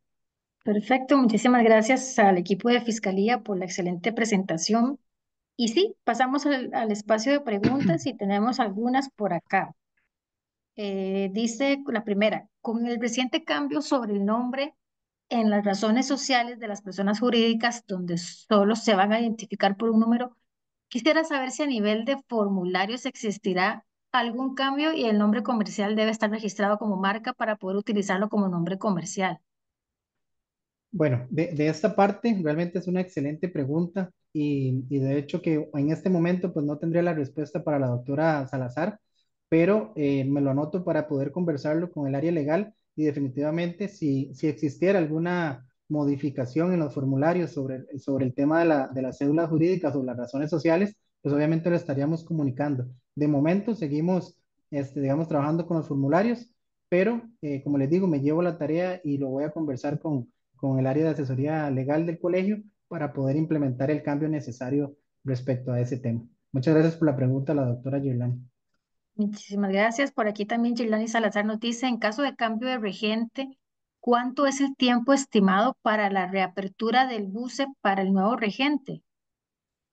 Perfecto, muchísimas gracias al equipo de Fiscalía por la excelente presentación. Y sí, pasamos al espacio de preguntas y tenemos algunas por acá. Dice la primera, con el reciente cambio sobre el nombre en las razones sociales de las personas jurídicas, donde solo se van a identificar por un número, quisiera saber si a nivel de formularios existirá algún cambio y el nombre comercial debe estar registrado como marca para poder utilizarlo como nombre comercial. Bueno, de esta parte realmente es una excelente pregunta y de hecho que en este momento pues no tendría la respuesta para la doctora Salazar, pero me lo anoto para poder conversarlo con el área legal y definitivamente si existiera alguna modificación en los formularios sobre el tema de las cédulas jurídicas o las razones sociales, pues obviamente lo estaríamos comunicando. De momento seguimos, digamos, trabajando con los formularios, pero como les digo, me llevo la tarea y lo voy a conversar con el área de asesoría legal del colegio para poder implementar el cambio necesario respecto a ese tema. Muchas gracias por la pregunta, la doctora Yolanda. Muchísimas gracias. Por aquí también Gilani Salazar nos dice, en caso de cambio de regente, ¿cuánto es el tiempo estimado para la reapertura del buce para el nuevo regente?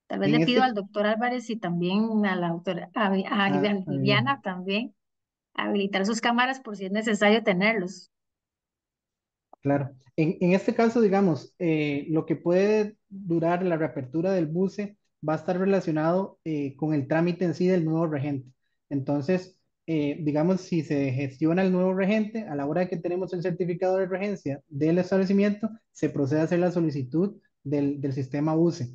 Tal vez En le pido al este, doctor Álvarez y también a la doctora a bien. Viviana también habilitar sus cámaras por si es necesario tenerlos. Claro. En este caso, digamos, lo que puede durar la reapertura del buce va a estar relacionado con el trámite en sí del nuevo regente. Entonces, digamos, si se gestiona el nuevo regente, a la hora que tenemos el certificado de regencia del establecimiento, se procede a hacer la solicitud del sistema buce.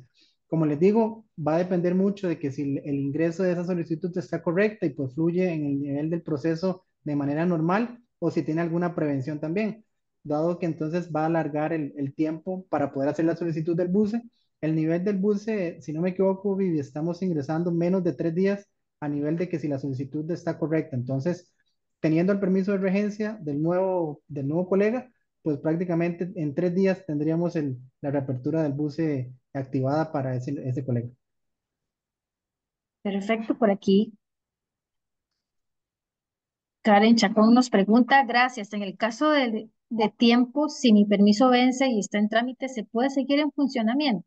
Como les digo, va a depender mucho de que si el ingreso de esa solicitud está correcta y pues fluye en el nivel del proceso de manera normal o si tiene alguna prevención también dado que entonces va a alargar el tiempo para poder hacer la solicitud del buce. El nivel del buce, si no me equivoco, Vivi, estamos ingresando menos de 3 días a nivel de que si la solicitud está correcta. Entonces, teniendo el permiso de regencia del nuevo colega, pues prácticamente en 3 días tendríamos la reapertura del buce activada para ese colega. Perfecto, por aquí Karen Chacón nos pregunta, gracias, en el caso de tiempo, si mi permiso vence y está en trámite, ¿se puede seguir en funcionamiento?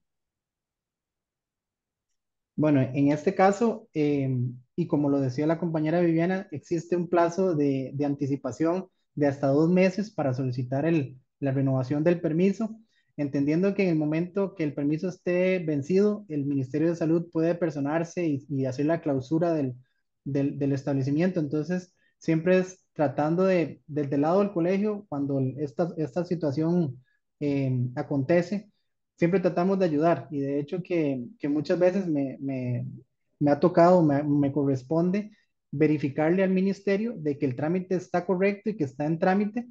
Bueno, en este caso, y como lo decía la compañera Viviana, existe un plazo de anticipación de hasta 2 meses para solicitar la renovación del permiso, entendiendo que en el momento que el permiso esté vencido, el Ministerio de Salud puede personarse y hacer la clausura del establecimiento. Entonces, siempre es tratando desde el lado del colegio, cuando esta situación acontece siempre tratamos de ayudar y de hecho que muchas veces me ha tocado, me corresponde verificarle al ministerio de que el trámite está correcto y que está en trámite,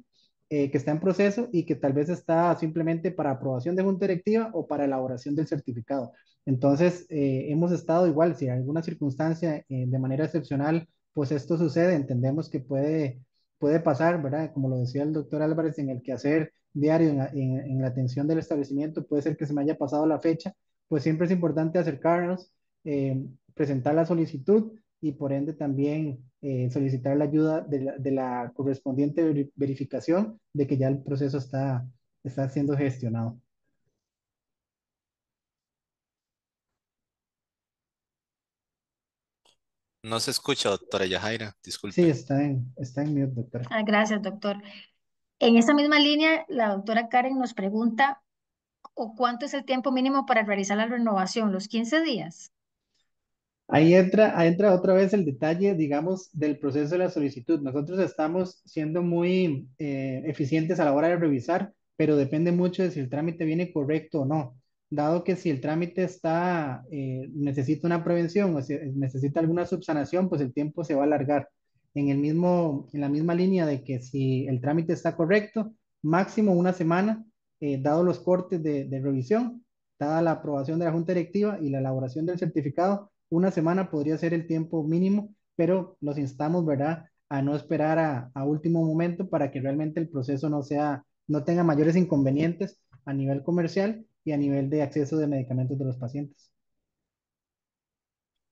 que está en proceso y que tal vez está simplemente para aprobación de junta directiva o para elaboración del certificado. Entonces, hemos estado igual, si en alguna circunstancia de manera excepcional, pues esto sucede, entendemos que puede pasar, ¿verdad? Como lo decía el doctor Álvarez, en el quehacer diario en la atención del establecimiento, puede ser que se me haya pasado la fecha, pues siempre es importante acercarnos, presentar la solicitud y por ende también solicitar la ayuda de la correspondiente verificación de que ya el proceso está siendo gestionado. No se escucha, doctora Yajaira, Sí, disculpe. está en mute, doctora. Ah, gracias, doctor. En esa misma línea, la doctora Karen nos pregunta, ¿o cuánto es el tiempo mínimo para realizar la renovación? ¿Los 15 días? Ahí entra otra vez el detalle, digamos, del proceso de la solicitud. Nosotros estamos siendo muy eficientes a la hora de revisar, pero depende mucho de si el trámite viene correcto o no. Dado que si el trámite necesita una prevención o si necesita alguna subsanación, pues el tiempo se va a alargar. En la misma línea de que si el trámite está correcto, máximo una semana, dado los cortes de revisión, dada la aprobación de la Junta Directiva y la elaboración del certificado una semana podría ser el tiempo mínimo, pero los instamos, ¿verdad?, a no esperar a último momento para que realmente el proceso no tenga mayores inconvenientes a nivel comercial y a nivel de acceso de medicamentos de los pacientes.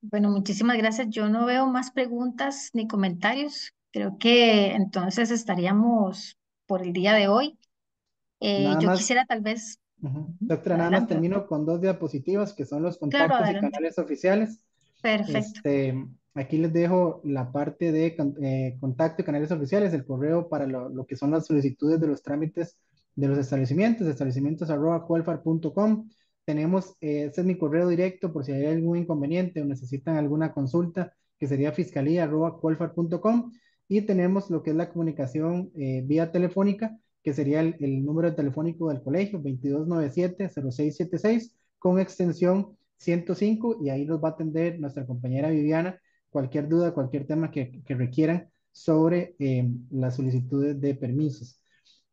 Bueno, muchísimas gracias. Yo no veo más preguntas ni comentarios. Creo que entonces estaríamos por el día de hoy. Nada Yo más, quisiera tal vez, ujú. ujú, Doctora, nada más adelante, termino doctor. con 2 diapositivas que son los Claro, contactos y adelante. canales oficiales. Perfecto. Aquí les dejo la parte de contacto y canales oficiales, el correo para lo que son las solicitudes de los trámites de los establecimientos@colfar.com. Tenemos, este es mi correo directo por si hay algún inconveniente o necesitan alguna consulta que sería fiscalía@colfar.com, y tenemos lo que es la comunicación vía telefónica, que sería el número telefónico del colegio, 2297-0676, con extensión 105, y ahí nos va a atender nuestra compañera Viviana cualquier duda, cualquier tema que requieran sobre las solicitudes de permisos.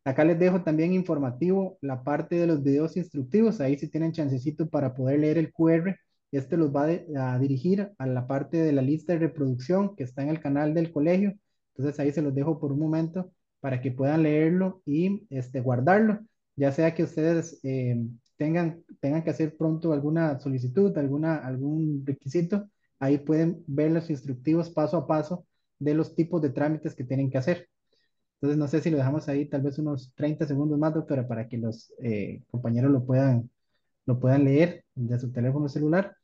Acá les dejo también informativo la parte de los videos instructivos. Ahí si tienen chancecito para poder leer el QR, este los va a dirigir a la parte de la lista de reproducción que está en el canal del colegio. Entonces ahí se los dejo por un momento para que puedan leerlo y guardarlo. Ya sea que ustedes tengan que hacer pronto alguna solicitud, algún requisito, ahí pueden ver los instructivos paso a paso de los tipos de trámites que tienen que hacer. Entonces, no sé si lo dejamos ahí tal vez unos 30 segundos más, doctora, para que los compañeros lo puedan leer de su teléfono celular.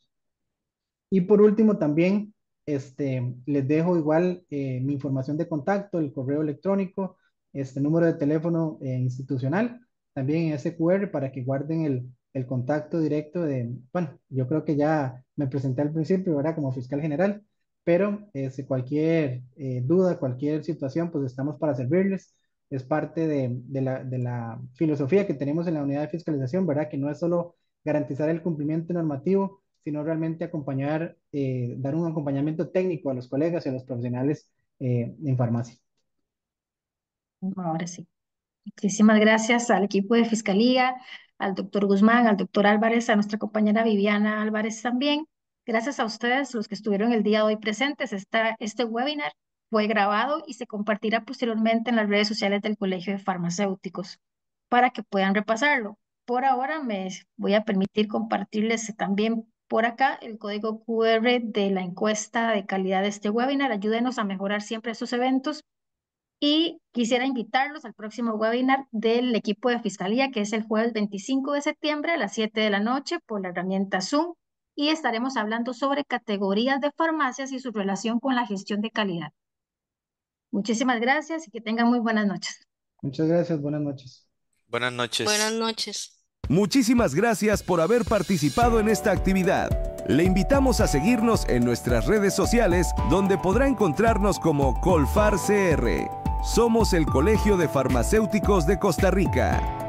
Y por último, también les dejo igual mi información de contacto, el correo electrónico, número de teléfono institucional, también en ese QR para que guarden el contacto directo bueno, yo creo que ya me presenté al principio, ¿verdad? Como fiscal general, pero cualquier duda, cualquier situación, pues estamos para servirles. Es parte de la filosofía que tenemos en la unidad de fiscalización, ¿verdad? Que no es solo garantizar el cumplimiento normativo, sino realmente acompañar, dar un acompañamiento técnico a los colegas y a los profesionales en farmacia. Ahora sí. Muchísimas gracias al equipo de Fiscalía, al doctor Guzmán, al doctor Álvarez, a nuestra compañera Viviana Álvarez también. Gracias a ustedes, los que estuvieron el día de hoy presentes. Este webinar fue grabado y se compartirá posteriormente en las redes sociales del Colegio de Farmacéuticos para que puedan repasarlo. Por ahora me voy a permitir compartirles también por acá el código QR de la encuesta de calidad de este webinar. Ayúdenos a mejorar siempre estos eventos. Y quisiera invitarlos al próximo webinar del equipo de Fiscalía, que es el jueves 25 de septiembre a las 7 de la noche por la herramienta Zoom. Y estaremos hablando sobre categorías de farmacias y su relación con la gestión de calidad. Muchísimas gracias y que tengan muy buenas noches. Muchas gracias, buenas noches. Buenas noches. Buenas noches. Muchísimas gracias por haber participado en esta actividad. Le invitamos a seguirnos en nuestras redes sociales, donde podrá encontrarnos como Colfar CR. Somos el Colegio de Farmacéuticos de Costa Rica.